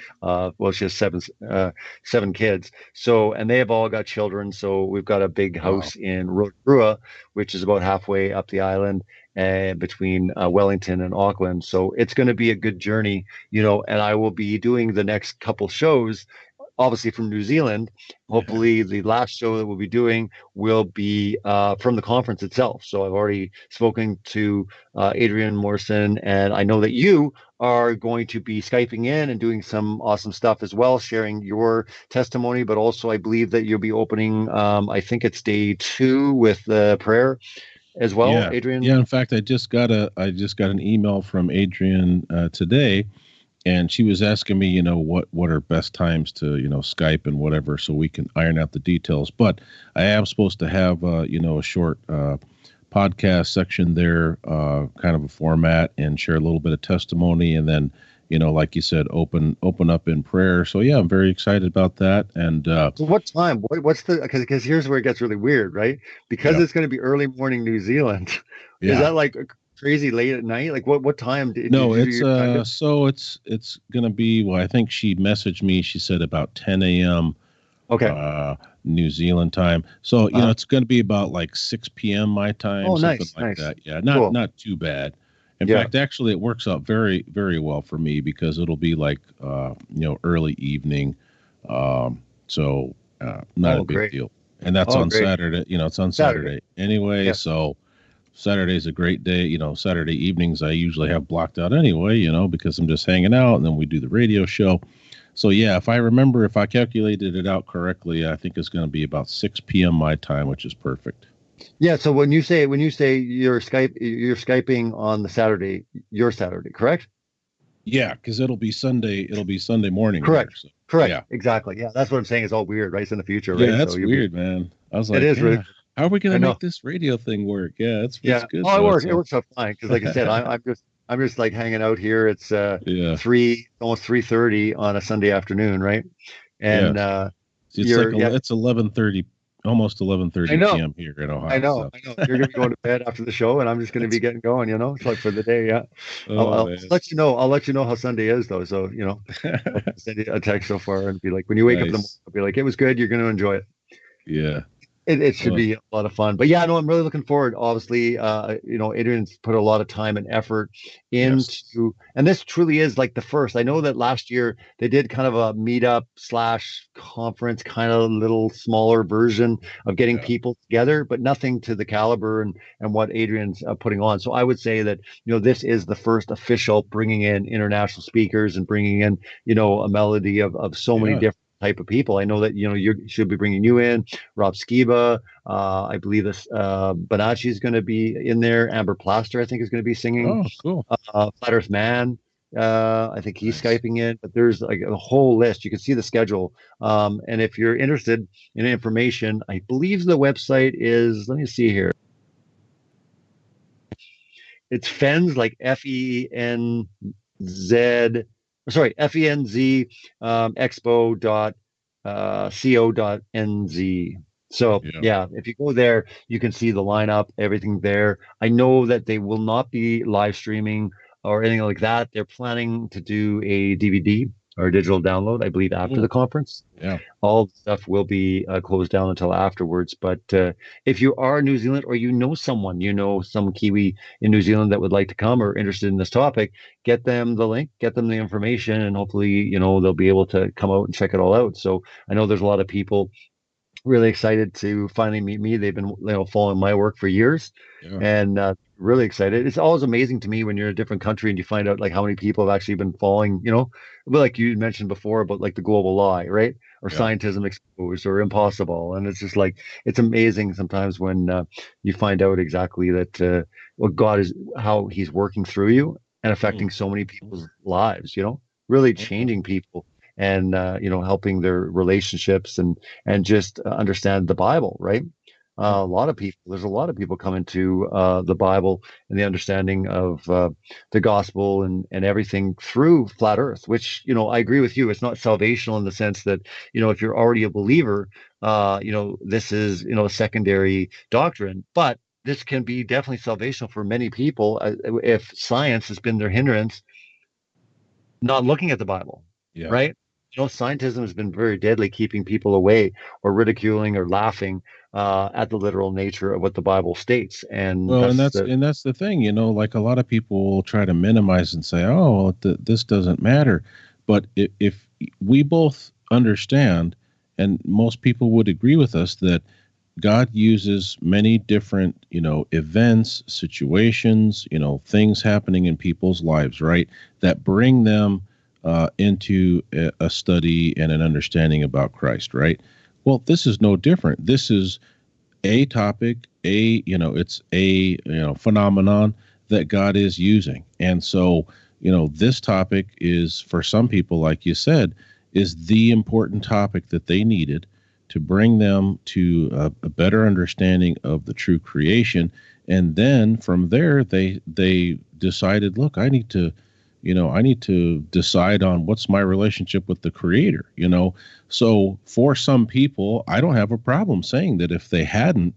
she has seven kids. So, and they have all got children. So we've got a big house in Rotorua, which is about halfway up the island between Wellington and Auckland. So it's going to be a good journey, and I will be doing the next couple shows obviously from New Zealand. Hopefully the last show that we'll be doing will be from the conference itself. So I've already spoken to Adrian Morrison, and I know that you are going to be Skyping in and doing some awesome stuff as well, sharing your testimony, but also I believe that you'll be opening, I think it's day 2 with the prayer as well, Adrian. Yeah, in fact, I just got an email from Adrian today. And she was asking me, what are best times to, Skype and whatever, so we can iron out the details. But I am supposed to have, a short podcast section there, kind of a format, and share a little bit of testimony, and then, like you said, open up in prayer. So yeah, I'm very excited about that. And so what time? What's because here's where it gets really weird, right? Because it's going to be early morning New Zealand. Is that like crazy late at night? Like what time so it's gonna be, well, I think she messaged me, she said about 10 a.m. New Zealand time. So it's gonna be about like 6 p.m. my time, something like that. Yeah, not too bad. In fact, actually it works out very, very well for me, because it'll be like early evening. So not a big deal. And that's on Saturday, it's on Saturday anyway. So Saturday's a great day. Saturday evenings I usually have blocked out anyway, because I'm just hanging out, and then we do the radio show. So yeah, if I calculated it out correctly, I think it's going to be about 6 p.m. my time, which is perfect. Yeah. So when you say you're Skyping on the Saturday, your Saturday, correct? Yeah, because it'll be Sunday morning. Correct. There, so. Correct. Yeah. Exactly. Yeah. That's what I'm saying. It's all weird, right? It's in the future, right? Yeah, that's weird, man. I was like, it is really. How are we going to make this radio thing work? Yeah, it's good. Oh, it works out fine, because like I said, I'm just like hanging out here. It's 3, almost 3:30 on a Sunday afternoon, right? And it's 11:30, almost 11:30 p.m. here in Ohio. I know. You're going to be going to bed after the show, and I'm just going to be getting going. It's like for the day. Yeah. I'll let you know. I'll let you know how Sunday is, though. So I'll send you a text so far and be like, when you wake up in the morning, I'll be like, it was good. You're going to enjoy it. Yeah. It should be a lot of fun. But yeah, no, I'm really looking forward. Obviously, Adrian's put a lot of time and effort into, and this truly is like the first. I know that last year they did kind of a meetup / conference, kind of little smaller version of getting people together, but nothing to the caliber and what Adrian's putting on. So I would say that, this is the first official bringing in international speakers and bringing in, a melody of so many different type of people. I know that you should be bringing you in, Rob Skiba. I believe this Bonacci is going to be in there. Amber Plaster, I think, is going to be singing. Oh, cool. Flat Earth Man, I think he's Skyping in. But there's like a whole list. You can see the schedule. And if you're interested in information, I believe the website is. Let me see here. It's FENZ, like FENZ. FENZ expo.co.nz. So if you go there, you can see the lineup, everything there. I know that they will not be live streaming or anything like that. They're planning to do a DVD or a digital download, I believe, after the conference. Yeah. All the stuff will be closed down until afterwards. But if you are in New Zealand, or someone, some Kiwi in New Zealand that would like to come or interested in this topic, get them the link, get them the information, and hopefully, they'll be able to come out and check it all out. So I know there's a lot of people really excited to finally meet me. They've been following my work for years, and really excited. It's always amazing to me when you're in a different country and you find out like how many people have actually been following, but like you mentioned before about like the global lie, right? Or Yeah. scientism exposed or impossible. And it's just like, it's amazing sometimes when you find out exactly that what God is, how he's working through you and affecting so many people's lives, really changing people and, helping their relationships and just understand the Bible, right? There's a lot of people coming to the Bible and the understanding of the gospel and everything through flat earth, which, I agree with you. It's not salvational in the sense that, if you're already a believer, this is, a secondary doctrine, but this can be definitely salvational for many people if science has been their hindrance, not looking at the Bible, right? Scientism has been very deadly, keeping people away or ridiculing or laughing at the literal nature of what the Bible states. And Well, that's the thing, like a lot of people will try to minimize and say, "Oh, well, this doesn't matter." But if we both understand, and most people would agree with us, that God uses many different, events, situations, things happening in people's lives, right, that bring them into a study and an understanding about Christ, right? Well, this is no different. This is a topic, it's a phenomenon that God is using. And so, this topic is, for some people, like you said, is the important topic that they needed to bring them to a better understanding of the true creation. And then from there, they decided, look, I need to decide on what's my relationship with the Creator, So for some people, I don't have a problem saying that if they hadn't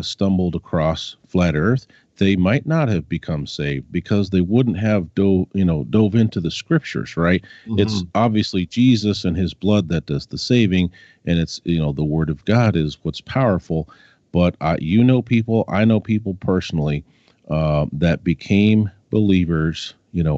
stumbled across flat earth, they might not have become saved because they wouldn't have dove into the scriptures, right? Mm-hmm. It's obviously Jesus and his blood that does the saving, and it's, the word of God is what's powerful. But I know people personally that became believers,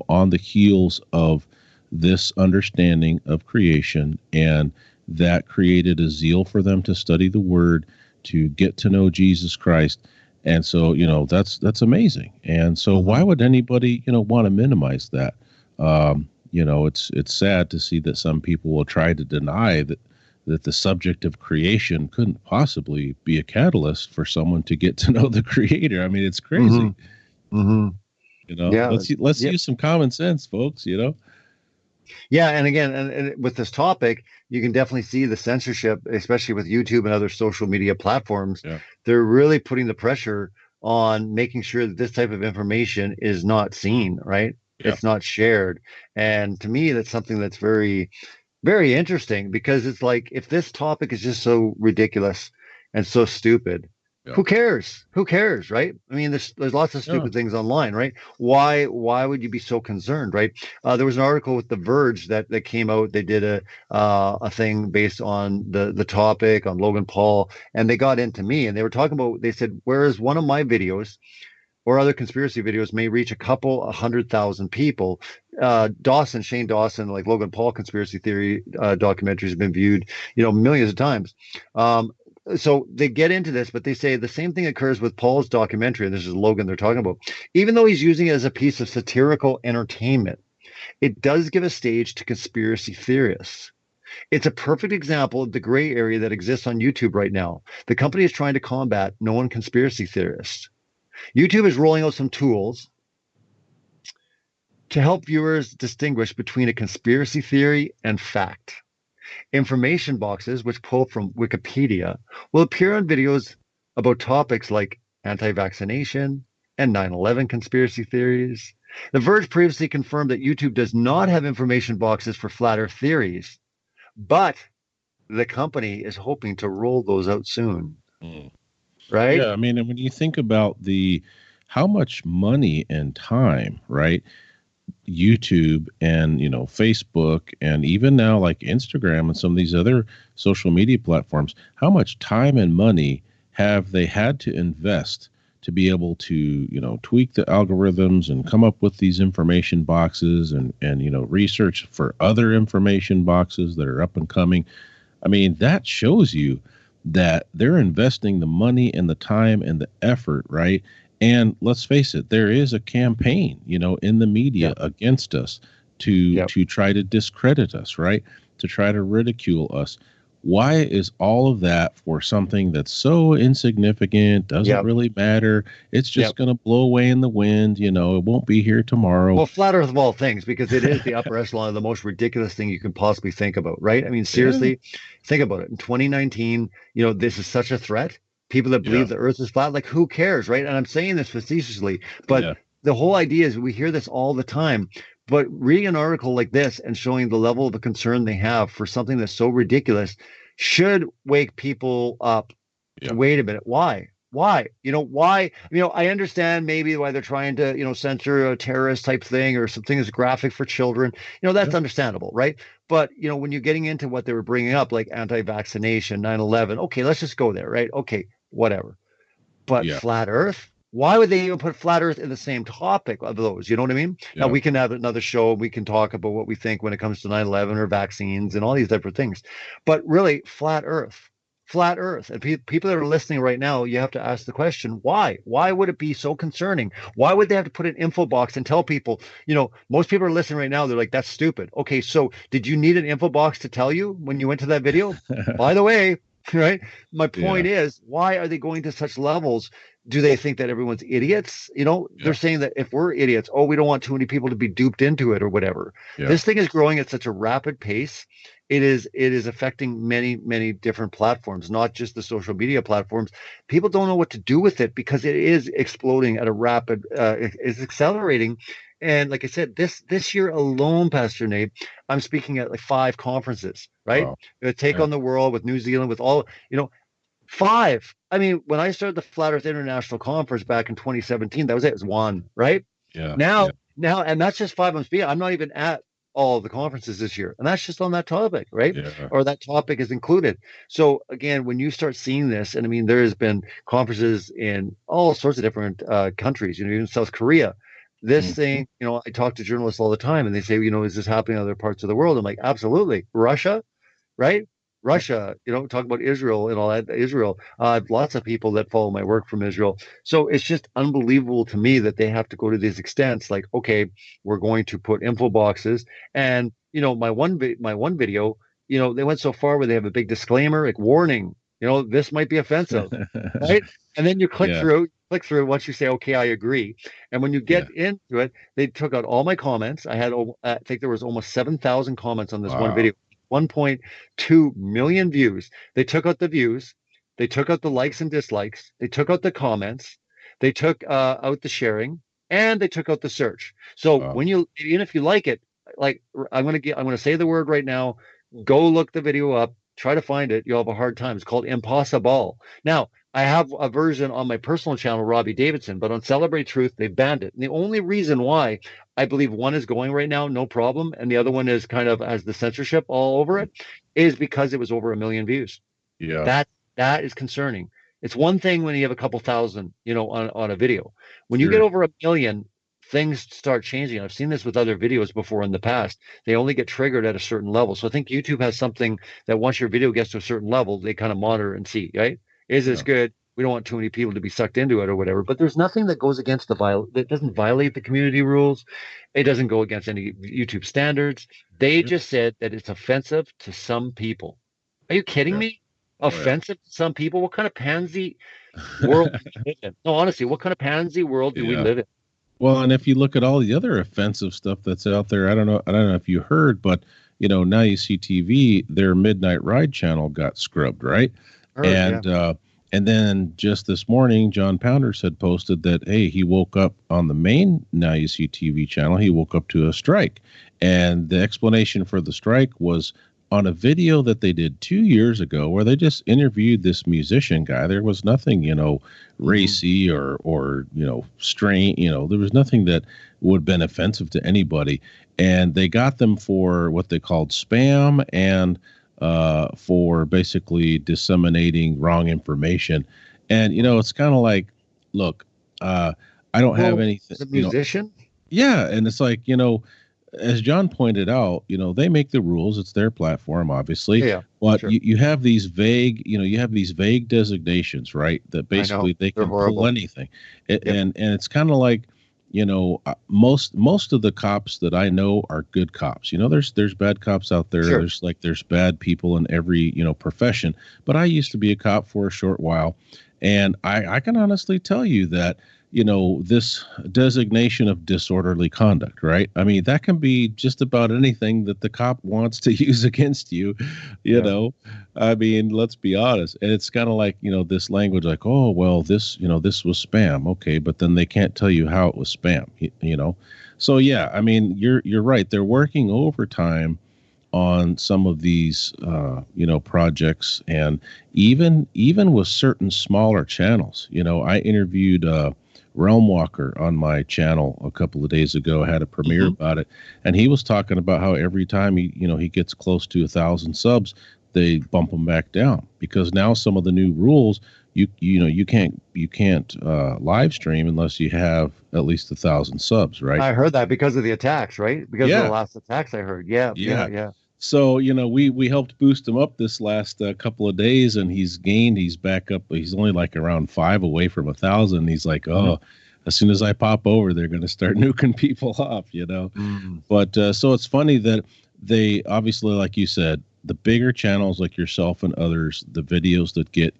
on the heels of this understanding of creation, and that created a zeal for them to study the word, to get to know Jesus Christ. And so, that's amazing. And so why would anybody, want to minimize that? It's sad to see that some people will try to deny that the subject of creation couldn't possibly be a catalyst for someone to get to know the Creator. I mean, it's crazy. Mm-hmm. Let's use some common sense, folks, Yeah, and again, and with this topic, you can definitely see the censorship, especially with YouTube and other social media platforms. Yeah. They're really putting the pressure on making sure that this type of information is not seen, right? Yeah. It's not shared. And to me, that's something that's very, very interesting, because it's like, if this topic is just so ridiculous and so stupid, who cares? Who cares, right? I mean, there's lots of stupid things online, right? Why would you be so concerned, right? There was an article with The Verge that came out. They did a thing based on the topic on Logan Paul, and they got into me, and they were talking about, they said, whereas one of my videos or other conspiracy videos may reach a couple 100,000 people, Shane Dawson, like Logan Paul conspiracy theory documentaries have been viewed, millions of times. So they get into this, but they say the same thing occurs with Paul's documentary, and this is Logan they're talking about. Even though he's using it as a piece of satirical entertainment, it does give a stage to conspiracy theorists. It's a perfect example of the gray area that exists on YouTube right now. The company is trying to combat known conspiracy theorists. YouTube is rolling out some tools to help viewers distinguish between a conspiracy theory and fact. Information boxes, which pull from Wikipedia, will appear on videos about topics like anti-vaccination and 9/11 conspiracy theories. The Verge previously confirmed that YouTube does not have information boxes for flat earth theories, but the company is hoping to roll those out soon. Right? Yeah, I mean, and when you think about how much money and time, right, YouTube and Facebook and even now like Instagram and some of these other social media platforms, how much time and money have they had to invest to be able to tweak the algorithms and come up with these information boxes and research for other information boxes that are up and coming. I mean, that shows you that they're investing the money and the time and the effort, right? And let's face it, there is a campaign, in the media against us to try to discredit us, right? To try to ridicule us. Why is all of that for something that's so insignificant, doesn't really matter? It's just going to blow away in the wind. It won't be here tomorrow. Well, flat earth of all things, because it is the upper echelon of the most ridiculous thing you can possibly think about, right? I mean, seriously, think about it. In 2019, this is such a threat. People that believe the earth is flat, like, who cares, right? And I'm saying this facetiously, but the whole idea is we hear this all the time. But reading an article like this and showing the level of the concern they have for something that's so ridiculous should wake people up. Wait a minute. Why? Why? Why? I understand maybe why they're trying to, censor a terrorist type thing or something that's graphic for children. That's understandable, right? But, when you're getting into what they were bringing up, like anti-vaccination, 9/11, okay, let's just go there, right? Okay, whatever. But flat earth? Why would they even put flat earth in the same topic of those? You know what I mean? Now, we can have another show. We can talk about what we think when it comes to 9/11 or vaccines and all these different things. But really, flat earth. And people that are listening right now, you have to ask the question, why? Why would it be so concerning? Why would they have to put an info box and tell people, most people are listening right now. They're like, that's stupid. Okay, so did you need an info box to tell you when you went to that video? By the way, right? My point is, why are they going to such levels? Do they think that everyone's idiots? They're saying that if we're idiots, we don't want too many people to be duped into it or whatever. This thing is growing at such a rapid pace. It is affecting many, many different platforms, not just the social media platforms. People don't know what to do with it because it is exploding at a rapid, it's accelerating. And like I said, this year alone, Pastor Nate, I'm speaking at like 5 conferences, right? Wow. Take on the World with New Zealand, with all, 5. I mean, when I started the Flat Earth International Conference back in 2017, that was it. It was 1, right? Now, and that's just 5 months. I'm not even at all of the conferences this year, and that's just on that topic, right? Or that topic is included. So again, when you start seeing this, and I mean, there has been conferences in all sorts of different countries, even South Korea. This thing, I talk to journalists all the time, and they say, is this happening in other parts of the world? I'm like, absolutely. Russia, right? Russia, talk about Israel and all that. Israel, I have lots of people that follow my work from Israel. So it's just unbelievable to me that they have to go to these extents. Like, okay, we're going to put info boxes, and my one video, they went so far where they have a big disclaimer, like, warning, this might be offensive, right? And then you click through once you say, okay, I agree. And when you get into it, they took out all my comments. I think there was almost 7,000 comments on this one video. 1.2 million views. They took out the views, they took out the likes and dislikes, they took out the comments, they took out the sharing, and they took out the search. So when even if you like it, like I'm gonna say the word right now, go look the video up, try to find it. You'll have a hard time. It's called Impossible. Now, I have a version on my personal channel, Robbie Davidson, but on Celebrate Truth, they banned it. And the only reason why I believe one is going right now, no problem, and the other one is kind of has the censorship all over it, is because it was over 1 million views. That is concerning. It's one thing when you have a couple thousand, on a video. When you get over 1 million, things start changing. I've seen this with other videos before in the past. They only get triggered at a certain level. So I think YouTube has something that once your video gets to a certain level, they kind of monitor and see, right? Is this good? We don't want too many people to be sucked into it or whatever. But there's nothing that goes against that doesn't violate the community rules. It doesn't go against any YouTube standards. They just said that it's offensive to some people. Are you kidding me? Offensive to some people? What kind of pansy world do we live in? No, honestly, what kind of pansy world do we live in? Well, and if you look at all the other offensive stuff that's out there, I don't know if you heard, but now you see TV, their Midnight Ride channel got scrubbed, right? And then just this morning, John Pounders had posted that, hey, he woke up on the main Now You See TV channel. He woke up to a strike. And the explanation for the strike was on a video that they did 2 years ago where they just interviewed this musician guy. There was nothing, racy or strange. There was nothing that would have been offensive to anybody. And they got them for what they called spam and for basically disseminating wrong information. And, it's kind of like, look, I don't have anything. The musician? Yeah. And it's like, as John pointed out, they make the rules. It's their platform, obviously. Yeah, but sure. you have these vague, you have these vague designations, right? That basically they can pull anything. And it's kind of like, most of the cops that I know are good cops. There's bad cops out there. Sure. There's bad people in every, profession. But I used to be a cop for a short while. And I can honestly tell you that, this designation of disorderly conduct, right? I mean, that can be just about anything that the cop wants to use against you, know. I mean, let's be honest. And it's kind of like, this language like, oh, well, this was spam. Okay, but then they can't tell you how it was spam, So, yeah, I mean, you're right. They're working overtime on some of these, projects, and even with certain smaller channels. I interviewed Realm Walker on my channel a couple of days ago. I had a premiere about it, and he was talking about how every time he gets close to 1,000 subs, they bump him back down, because now some of the new rules, you can't live stream unless you have at least 1,000 subs, right? I heard that because of the attacks, right? Because of the last attacks I heard. Yeah. So, we helped boost him up this last couple of days, and he's back up. He's only like around 5 away from 1,000. He's like, as soon as I pop over, they're going to start nuking people off, But so it's funny that they obviously, like you said, the bigger channels like yourself and others, the videos that get,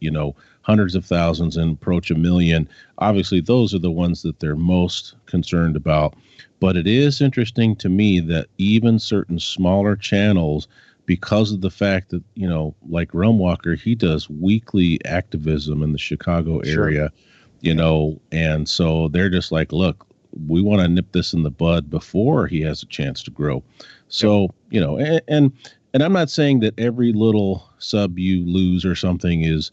hundreds of thousands and approach 1 million, obviously those are the ones that they're most concerned about. But it is interesting to me that even certain smaller channels, because of the fact that, like Realm Walker, he does weekly activism in the Chicago area, and so they're just like, look, we want to nip this in the bud before he has a chance to grow. So, and I'm not saying that every little sub you lose or something is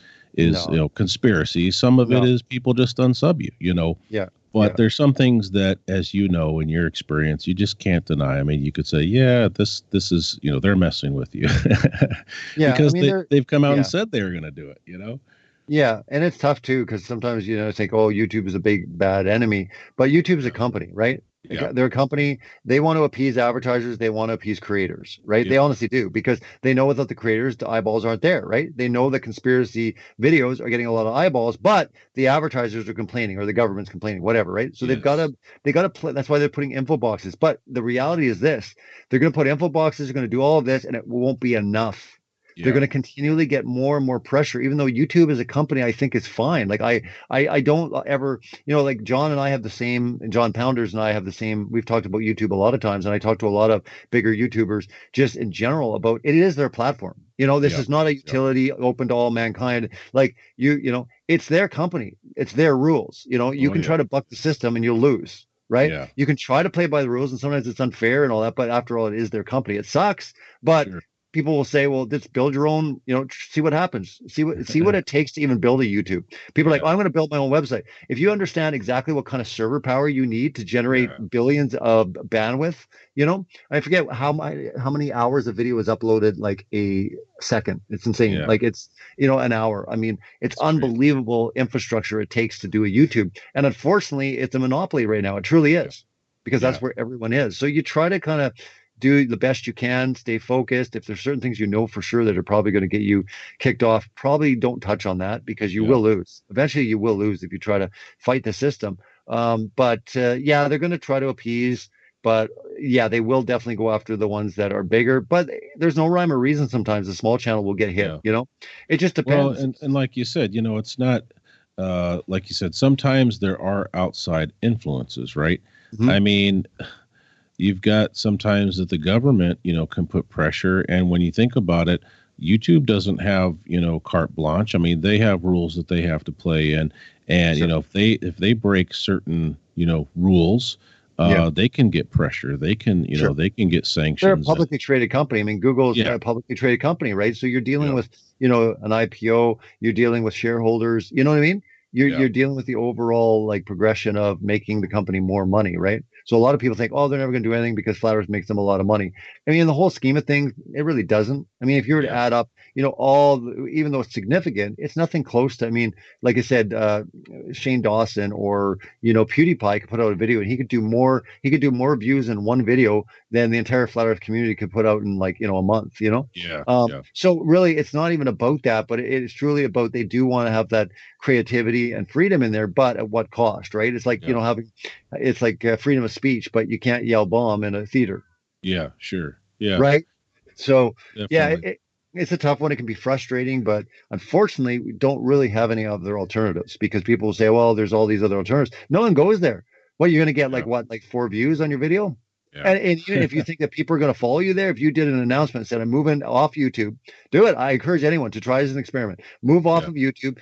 conspiracy. Some of it is people just unsub you, Yeah. But there's some things that, as you know, in your experience, you just can't deny. I mean, you could say, yeah, this is, they're messing with you. Because they've come out and said they were going to do it, Yeah, and it's tough too, because sometimes think, oh, YouTube is a big bad enemy, but YouTube is a company, right? Yeah. They're a company. They want to appease advertisers. They want to appease creators, right? Yeah. They honestly do, because they know without the creators, the eyeballs aren't there, right? They know that conspiracy videos are getting a lot of eyeballs, but the advertisers are complaining, or the government's complaining, whatever, right? So they got to play. That's why they're putting info boxes. But the reality is this: they're going to put info boxes. They're going to do all of this, and it won't be enough. They're going to continually get more and more pressure, even though YouTube as a company, I think, is fine. Like I don't ever, like John and I have the same, and John Pounders and I have the same. We've talked about YouTube a lot of times, and I talk to a lot of bigger YouTubers just in general about it is their platform. This is not a utility open to all mankind. Like it's their company. It's their rules. You can try to buck the system and you'll lose. Right. Yeah. You can try to play by the rules, and sometimes it's unfair and all that. But after all, it is their company. It sucks. But people will say, well, just build your own, see what happens, see what it takes to even build a YouTube. People are like, oh, I'm going to build my own website. If you understand exactly what kind of server power you need to generate billions of bandwidth, I forget how many hours of video is uploaded, like a second. It's insane. Yeah. Like it's, an hour. I mean, it's unbelievable infrastructure it takes to do a YouTube. And unfortunately, it's a monopoly right now. It truly is, because that's where everyone is. So you try to kind of do the best you can, stay focused. If there's certain things for sure that are probably going to get you kicked off, probably don't touch on that, because you will lose. Eventually you will lose if you try to fight the system. But they're going to try to appease, but they will definitely go after the ones that are bigger. But there's no rhyme or reason. Sometimes the small channel will get hit, it just depends. Well, and like you said, it's not, like you said, sometimes there are outside influences, right? Mm-hmm. I mean, you've got sometimes that the government, can put pressure. And when you think about it, YouTube doesn't have, carte blanche. I mean, they have rules that they have to play in. And, if they break certain, rules, they can get pressure. They can, they can get sanctions. They're a publicly traded company. I mean, Google's a publicly traded company, right? So you're dealing with, an IPO, you're dealing with shareholders, you know what I mean? You're dealing with the overall progression of making the company more money, right? So a lot of people think, oh, they're never going to do anything because flat earth makes them a lot of money. I mean, in the whole scheme of things, it really doesn't. I mean, if you were to add up, even though it's significant, it's nothing close to, I mean, like I said, Shane Dawson or, PewDiePie could put out a video and he could do more views in one video than the entire flat earth community could put out in like, a month, So really it's not even about that, but it's truly about, they do want to have that creativity and freedom in there, but at what cost, right? It's like, it's like freedom of speech, but you can't yell bomb in a theater. Yeah, sure. Yeah. Right. So definitely. it's a tough one. It can be frustrating, but unfortunately we don't really have any other alternatives, because people will say, well, there's all these other alternatives. No one goes there. Well, you're going to get like 4 views on your video. Yeah. And even if you think that people are going to follow you there, if you did an announcement and said, I'm moving off YouTube, do it. I encourage anyone to try as an experiment. Move off of YouTube,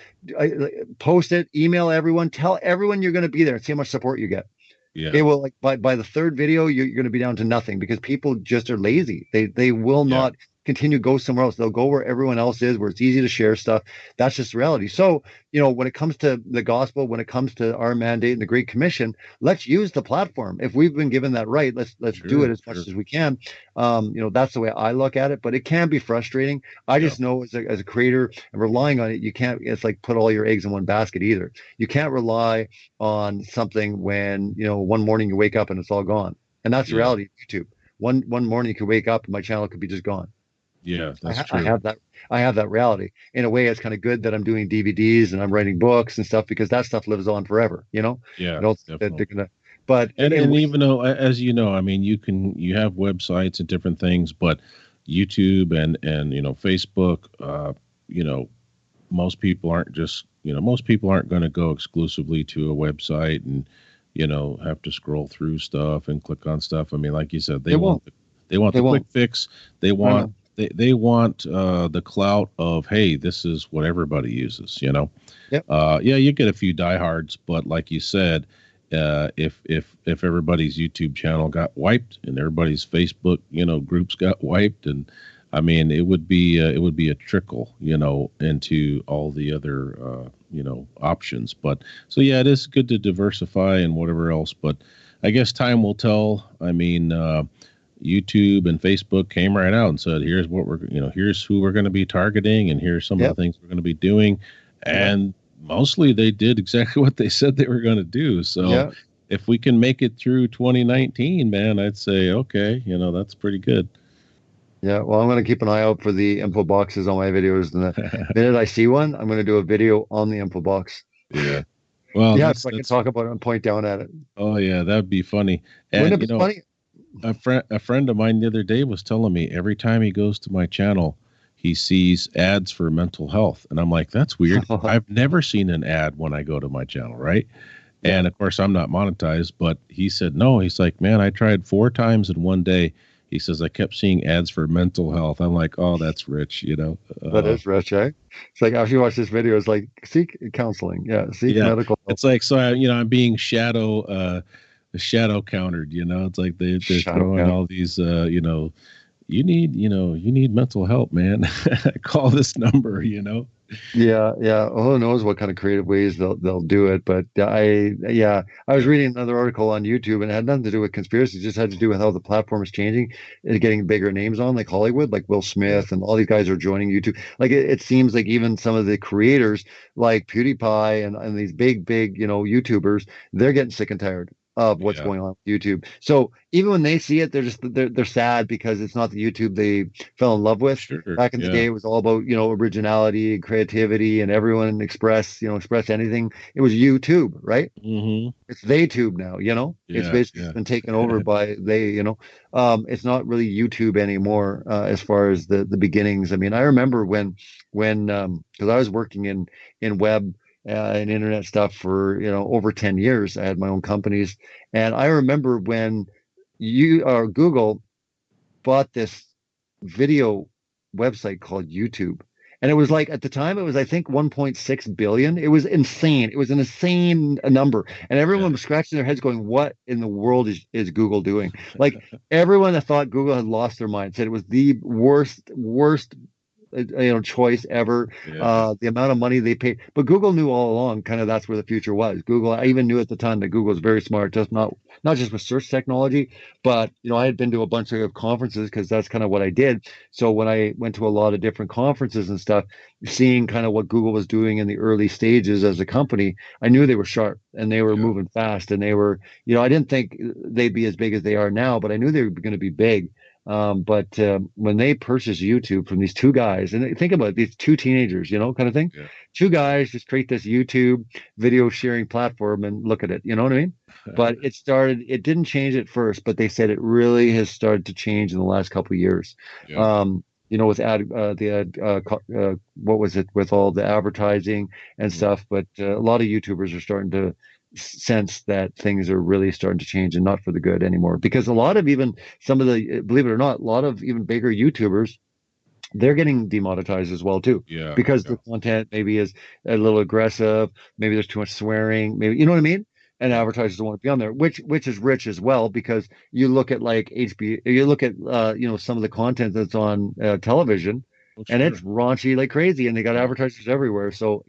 post it, email everyone, tell everyone you're going to be there and see how much support you get. Yeah. It will, like by the third video, you're going to be down to nothing, because people just are lazy. They will not continue to go somewhere else. They'll go where everyone else is, where it's easy to share stuff. That's just reality. So, when it comes to the gospel, when it comes to our mandate and the Great Commission, let's use the platform. If we've been given that right, let's do it as much as we can. That's the way I look at it, but it can be frustrating. I just know as a creator and relying on it, you can't, it's like put all your eggs in one basket either. You can't rely on something when, one morning you wake up and it's all gone. And that's the reality of YouTube. One morning you could wake up and my channel could be just gone. Yeah, that's true. I have that reality. In a way, it's kind of good that I'm doing DVDs and I'm writing books and stuff, because that stuff lives on forever, Yeah, definitely. And even though, as you know, I mean, you have websites and different things, but YouTube and Facebook, most people aren't going to go exclusively to a website and have to scroll through stuff and click on stuff. I mean, like you said, they want the quick fix. They want they want the clout of, hey, this is what everybody uses. You get a few diehards, but like you said, if everybody's YouTube channel got wiped and everybody's Facebook groups got wiped, and I mean, it would be a trickle into all the other options. But so it is good to diversify and whatever else, but I guess time will tell. I mean, YouTube and Facebook came right out and said, here's what here's who we're going to be targeting, and here's some of the things we're going to be doing. And mostly they did exactly what they said they were going to do. So if we can make it through 2019, man, I'd say, okay, that's pretty good. Yeah, well, I'm going to keep an eye out for the info boxes on my videos. And the minute I see one, I'm going to do a video on the info box. Yeah. Well, so I can talk about it and point down at it. Oh, yeah, that'd be funny. And, wouldn't it be funny? A friend of mine the other day was telling me every time he goes to my channel, he sees ads for mental health. And I'm like, that's weird. I've never seen an ad when I go to my channel, right? And of course, I'm not monetized, but he said, no, he's like, man, I tried 4 times in one day. He says, I kept seeing ads for mental health. I'm like, oh, that's rich, That is rich, eh? It's like, after you watch this video, it's like, seek counseling. Yeah, seek medical help. It's like, so, I'm being shadow countered, It's like they're throwing all these, you need mental help, man. Call this number, Yeah. Who knows what kind of creative ways they'll do it. But I was reading another article on YouTube, and it had nothing to do with conspiracy. It just had to do with how the platform is changing and getting bigger names on, like Hollywood, like Will Smith, and all these guys are joining YouTube. Like it seems like even some of the creators, like PewDiePie and these big YouTubers, they're getting sick and tired of what's going on with YouTube. So even when they see it, they're sad, because it's not the YouTube they fell in love with. Sure. Back in the day, it was all about originality and creativity, and everyone express anything. It was YouTube, right? Mm-hmm. It's TheYtube now. It's basically been taken over by they. It's not really YouTube anymore as far as the beginnings. I mean, I remember when because I was working in web and internet stuff for over 10 years. I had my own companies, and I remember when Google bought this video website called YouTube, and it was like, at the time, it was, I think, 1.6 billion. It was insane. It was an insane number, and everyone was scratching their heads going, what in the world is Google doing? Like, everyone that thought Google had lost their mind said it was the worst choice ever. The amount of money they pay, but Google knew all along kind of that's where the future was. Google, I even knew at the time that Google was very smart, just not just with search technology, but I had been to a bunch of conferences because that's kind of what I did. So when I went to a lot of different conferences and stuff, seeing kind of what Google was doing in the early stages as a company, I knew they were sharp and they were moving fast, and they were, I didn't think they'd be as big as they are now, but I knew they were going to be big. But when they purchased YouTube from these two guys, and think about it, these two teenagers, kind of thing, two guys just create this YouTube video sharing platform and look at it, you know what I mean? But it didn't change at first, but they said it really has started to change in the last couple of years. With what was it, with all the advertising and stuff, but a lot of YouTubers are starting to sense that things are really starting to change, and not for the good anymore, because a lot of even some of the, believe it or not, a lot of even bigger YouTubers, they're getting demonetized as well too, because the content maybe is a little aggressive, maybe there's too much swearing, maybe, you know what I mean, and advertisers don't want to be on there, which is rich as well, because you look at like HBO, you look at some of the content that's on television, and it's raunchy like crazy, and they got advertisers everywhere. So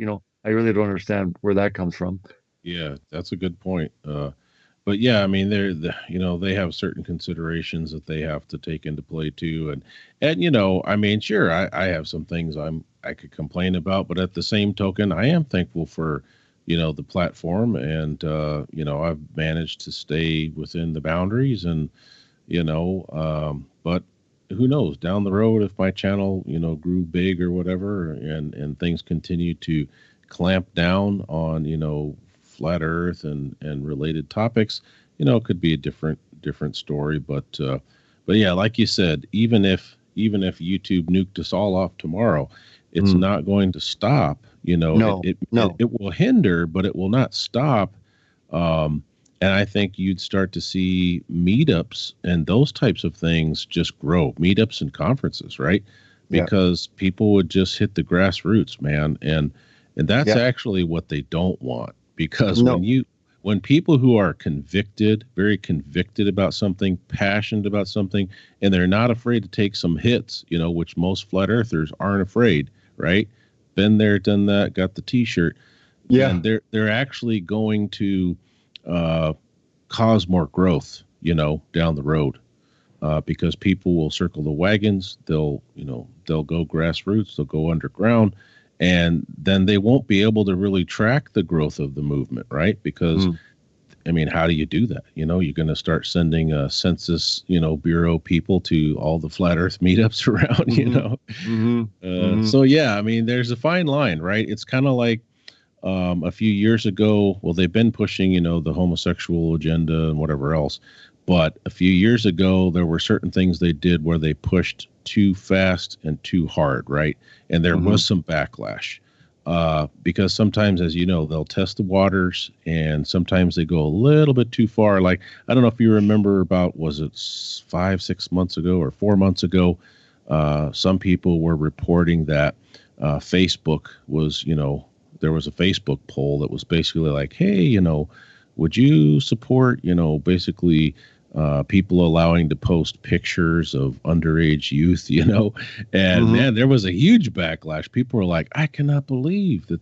I really don't understand where that comes from. Yeah, that's a good point. But yeah, I mean, they have certain considerations that they have to take into play too. And I mean, sure, I have some things I could complain about, but at the same token, I am thankful for, the platform, and, I've managed to stay within the boundaries, and, but who knows down the road, if my channel, grew big or whatever, and things continue to clamp down on, flat earth and related topics, it could be a different story. But yeah, like you said, even if YouTube nuked us all off tomorrow, it's not going to stop. It will hinder, but it will not stop. And I think you'd start to see meetups and those types of things just grow, meetups and conferences, right? Because people would just hit the grassroots, man. And that's actually what they don't want. Because when people who are very convicted about something, passionate about something, and they're not afraid to take some hits, which most flat earthers aren't afraid, right? Been there, done that, got the T-shirt. Yeah, and they're actually going to cause more growth, down the road, because people will circle the wagons. They'll go grassroots. They'll go underground. And then they won't be able to really track the growth of the movement, right? Because, I mean, how do you do that? You're going to start sending a census, bureau people to all the flat earth meetups around, So, yeah, I mean, there's a fine line, right? It's kind of like a few years ago, well, they've been pushing, the homosexual agenda and whatever else. But a few years ago, there were certain things they did where they pushed too fast and too hard, right? And there was some backlash because sometimes, as you know, they'll test the waters, and sometimes they go a little bit too far. Like, I don't know if you remember about, was it 5-6 months ago or 4 months ago, some people were reporting that Facebook was, there was a Facebook poll that was basically like, hey, would you support, basically people allowing to post pictures of underage youth, and man, there was a huge backlash. People were like, I cannot believe that,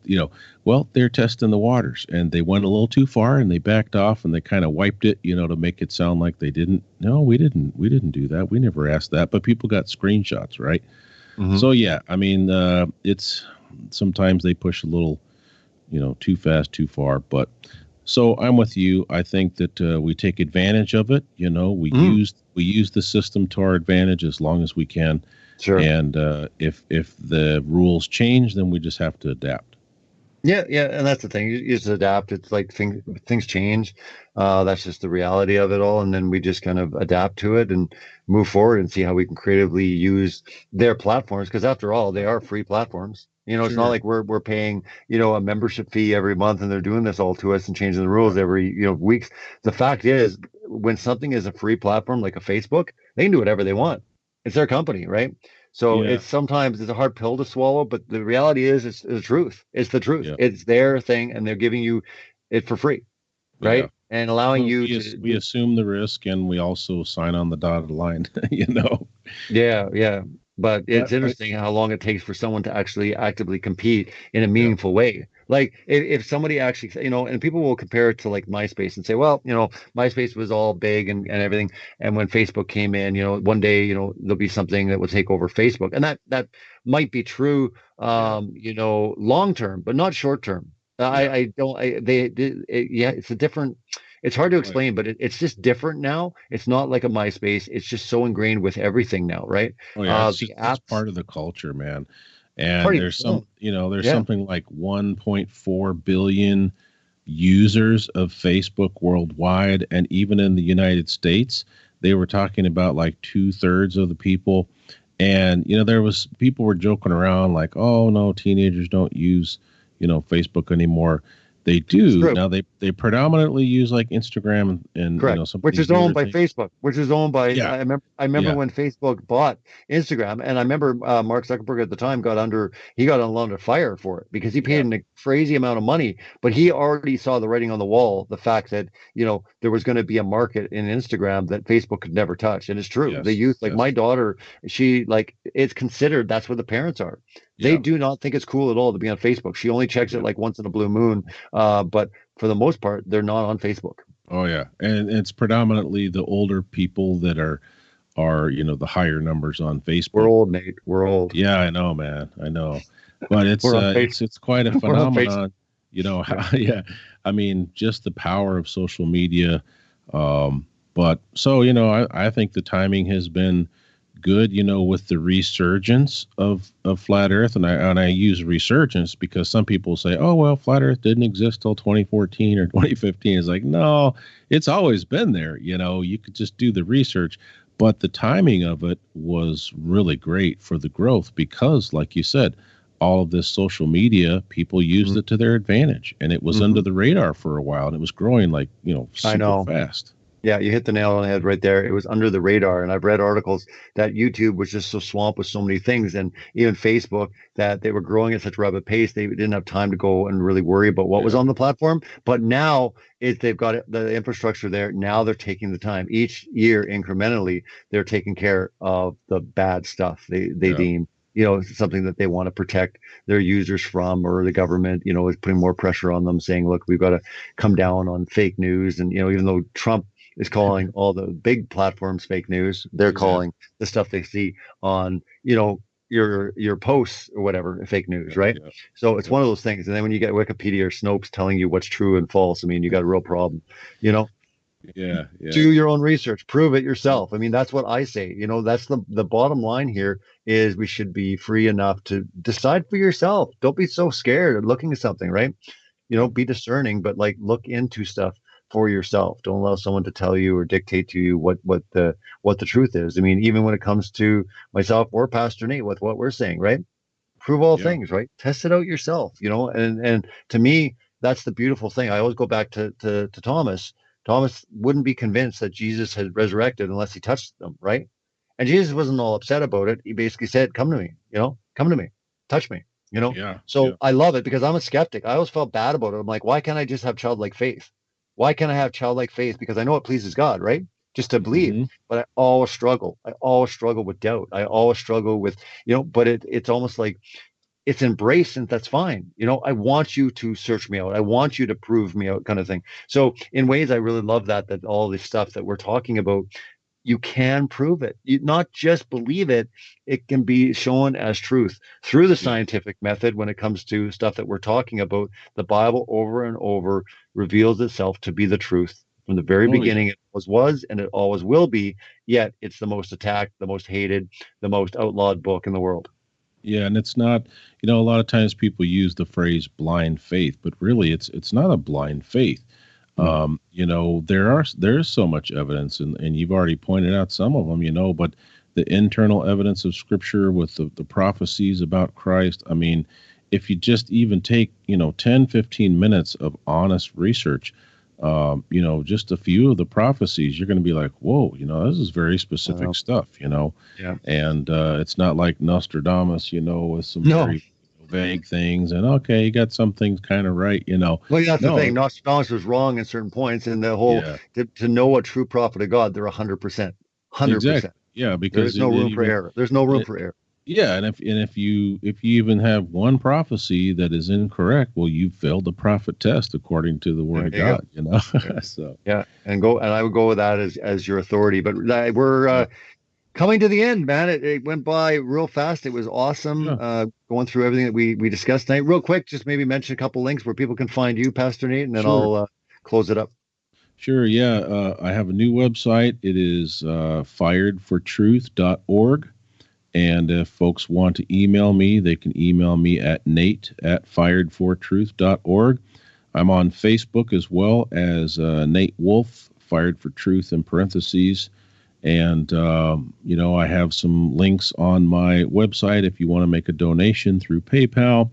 well, they're testing the waters, and they went a little too far, and they backed off, and they kind of wiped it, to make it sound like they didn't. No, we didn't do that. We never asked that, but people got screenshots, right? So yeah, I mean, it's sometimes they push a little, too fast, too far, but. So I'm with you. I think that we take advantage of it. We use the system to our advantage as long as we can. Sure. And if the rules change, then we just have to adapt. Yeah, and that's the thing. You just adapt. It's like things change. That's just the reality of it all. And then we just kind of adapt to it and move forward and see how we can creatively use their platforms. Because after all, they are free platforms. It's not like we're paying, a membership fee every month, and they're doing this all to us and changing the rules every, weeks. The fact is, when something is a free platform like a Facebook, they can do whatever they want. It's their company, right? So it's a hard pill to swallow, but the reality is it's the truth. It's the truth. Yeah. It's their thing, and they're giving you it for free, right? Yeah. And allowing we assume the risk, and we also sign on the dotted line, Yeah. But it's interesting how long it takes for someone to actually actively compete in a meaningful way. Like if somebody actually, and people will compare it to like MySpace and say, well, MySpace was all big and everything. And when Facebook came in, one day, there'll be something that will take over Facebook. And that might be true, long term, but not short term. It's a different, it's hard to explain, but it's just different now. It's not like a MySpace. It's just so ingrained with everything now, right? Oh yeah, it's part of the culture, man. And there's something like 1.4 billion users of Facebook worldwide, and even in the United States, they were talking about like 2/3 of the people. And people were joking around like, oh no, teenagers don't use Facebook anymore. They do now. They predominantly use like Instagram and which is owned by Facebook, which is owned by. I remember when Facebook bought Instagram, and I remember Mark Zuckerberg at the time got under fire for it because he paid a crazy amount of money, but he already saw the writing on the wall, the fact that there was going to be a market in Instagram that Facebook could never touch, and it's true. The youth, like my daughter, she it's considered that's where the parents are. They do not think it's cool at all to be on Facebook. She only checks it like once in a blue moon. But for the most part, they're not on Facebook. Oh yeah. And it's predominantly the older people that are the higher numbers on Facebook. We're old, Nate. We're old. Yeah, I know, man. I know. But it's quite a phenomenon. I mean, just the power of social media. But so, I think the timing has been good, with the resurgence of flat earth. And I use resurgence because some people say, oh, well, flat earth didn't exist till 2014 or 2015. It's like, no, it's always been there. You could just do the research. But the timing of it was really great for the growth because, like you said, all of this social media, people used it to their advantage. And it was under the radar for a while. And it was growing like, super fast. Yeah, you hit the nail on the head right there. It was under the radar. And I've read articles that YouTube was just so swamped with so many things, and even Facebook, that they were growing at such a rapid pace, they didn't have time to go and really worry about what was on the platform. But now they've got the infrastructure there. Now they're taking the time. Each year, incrementally, they're taking care of the bad stuff they deem something that they want to protect their users from, or the government, is putting more pressure on them, saying, look, we've got to come down on fake news. And, even though Trump is calling all the big platforms fake news, they're calling the stuff they see on, your posts or whatever fake news, right? So it's one of those things. And then when you get Wikipedia or Snopes telling you what's true and false, I mean, you got a real problem, Yeah. Do your own research, prove it yourself. I mean, that's what I say. That's the bottom line here is we should be free enough to decide for yourself. Don't be so scared of looking at something, right? Be discerning, but look into stuff for yourself. Don't allow someone to tell you or dictate to you what the truth is. I mean, even when it comes to myself or Pastor Nate with what we're saying, right? Prove all things, right? Test it out yourself, and to me, that's the beautiful thing. I always go back to Thomas. Thomas wouldn't be convinced that Jesus had resurrected unless he touched them, right? And Jesus wasn't all upset about it. He basically said, come to me, come to me, touch me, I love it because I'm a skeptic. I always felt bad about it. I'm like, why can't I just have childlike faith? Why can't I have childlike faith? Because I know it pleases God, right? Just to believe. But I always struggle. I always struggle with doubt. I always struggle with, but it's almost like it's embraced, and that's fine. I want you to search me out. I want you to prove me out, kind of thing. So in ways, I really love that all this stuff that we're talking about, you can prove it. You not just believe it. It can be shown as truth through the scientific method. When it comes to stuff that we're talking about, the Bible over and over reveals itself to be the truth from the very beginning. It was, and it always will be. Yet it's the most attacked, the most hated, the most outlawed book in the world. Yeah, and it's not, a lot of times people use the phrase blind faith, but really it's not a blind faith. There's so much evidence, and you've already pointed out some of them, but the internal evidence of Scripture with the prophecies about Christ. I mean, if you just even take, 10, 15 minutes of honest research, just a few of the prophecies, you're going to be like, whoa, this is very specific stuff, Yeah. And it's not like Nostradamus, with some very vague things, and okay, you got some things kind of right, Well, that's the thing. Nostradamus was wrong in certain points, and the whole to know a true prophet of God, they're 100%. Exactly. Yeah, because there's no room for error. There's no room for error. Yeah, and if you even have one prophecy that is incorrect, well, you've failed the prophet test according to the Word of God. You know, so and I would go with that as your authority. But we're coming to the end, man. It went by real fast. It was awesome going through everything that we discussed tonight. Real quick, just maybe mention a couple links where people can find you, Pastor Nate, and then I'll close it up. Sure, yeah. I have a new website. It is FiredforTruth.org. And if folks want to email me, they can email me at nate@FiredforTruth.org. I'm on Facebook as well as Nate Wolfe, Fired for Truth in parentheses. And, I have some links on my website if you want to make a donation through PayPal.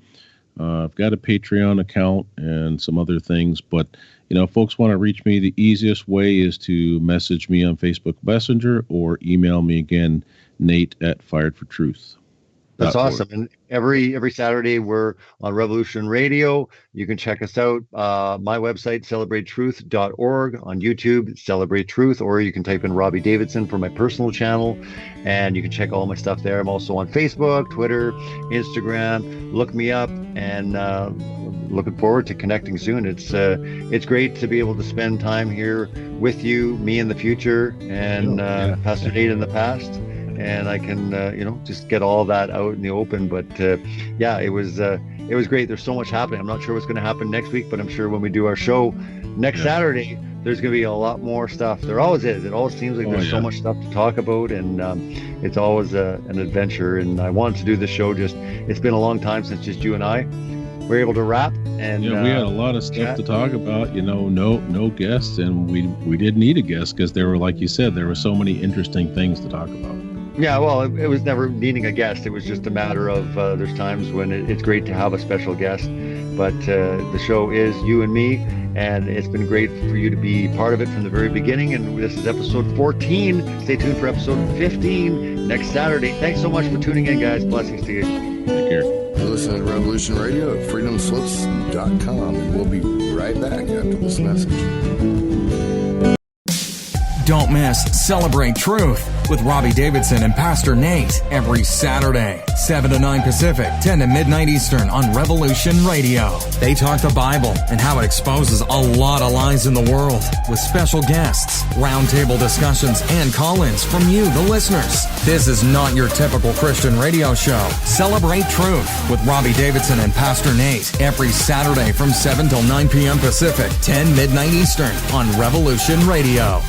I've got a Patreon account and some other things. But, if folks want to reach me, the easiest way is to message me on Facebook Messenger or email me again, Nate@FiredforTruth. That's awesome. And every Saturday we're on Revolution Radio. You can check us out. My website, CelebrateTruth.org. On YouTube, Celebrate Truth, or you can type in Robbie Davidson for my personal channel, and you can check all my stuff there. I'm also on Facebook, Twitter, Instagram. Look me up, and looking forward to connecting soon. It's great to be able to spend time here with you, me in the future, and Pastor Nate in the past. And I can, just get all that out in the open. But it was great. There's so much happening. I'm not sure what's going to happen next week, but I'm sure when we do our show next Saturday, there's going to be a lot more stuff. There always is. It always seems like there's so much stuff to talk about, and it's always an adventure. And I wanted to do this show. It's been a long time since just you and I were able to rap. And we had a lot of stuff to talk about. No guests, and we didn't need a guest because there were, like you said, there were so many interesting things to talk about. Yeah, well, it was never needing a guest. It was just a matter of there's times when it's great to have a special guest. But the show is you and me, and it's been great for you to be part of it from the very beginning. And this is episode 14. Stay tuned for episode 15 next Saturday. Thanks so much for tuning in, guys. Blessings to you. Take care. You're listening to Revolution Radio at freedomslips.com, and we'll be right back after this message. Don't miss Celebrate Truth with Robbie Davidson and Pastor Nate every Saturday, 7 to 9 Pacific, 10 to midnight Eastern on Revolution Radio. They talk the Bible and how it exposes a lot of lies in the world with special guests, roundtable discussions, and call-ins from you, the listeners. This is not your typical Christian radio show. Celebrate Truth with Robbie Davidson and Pastor Nate every Saturday from 7 till 9 p.m. Pacific, 10 midnight Eastern on Revolution Radio.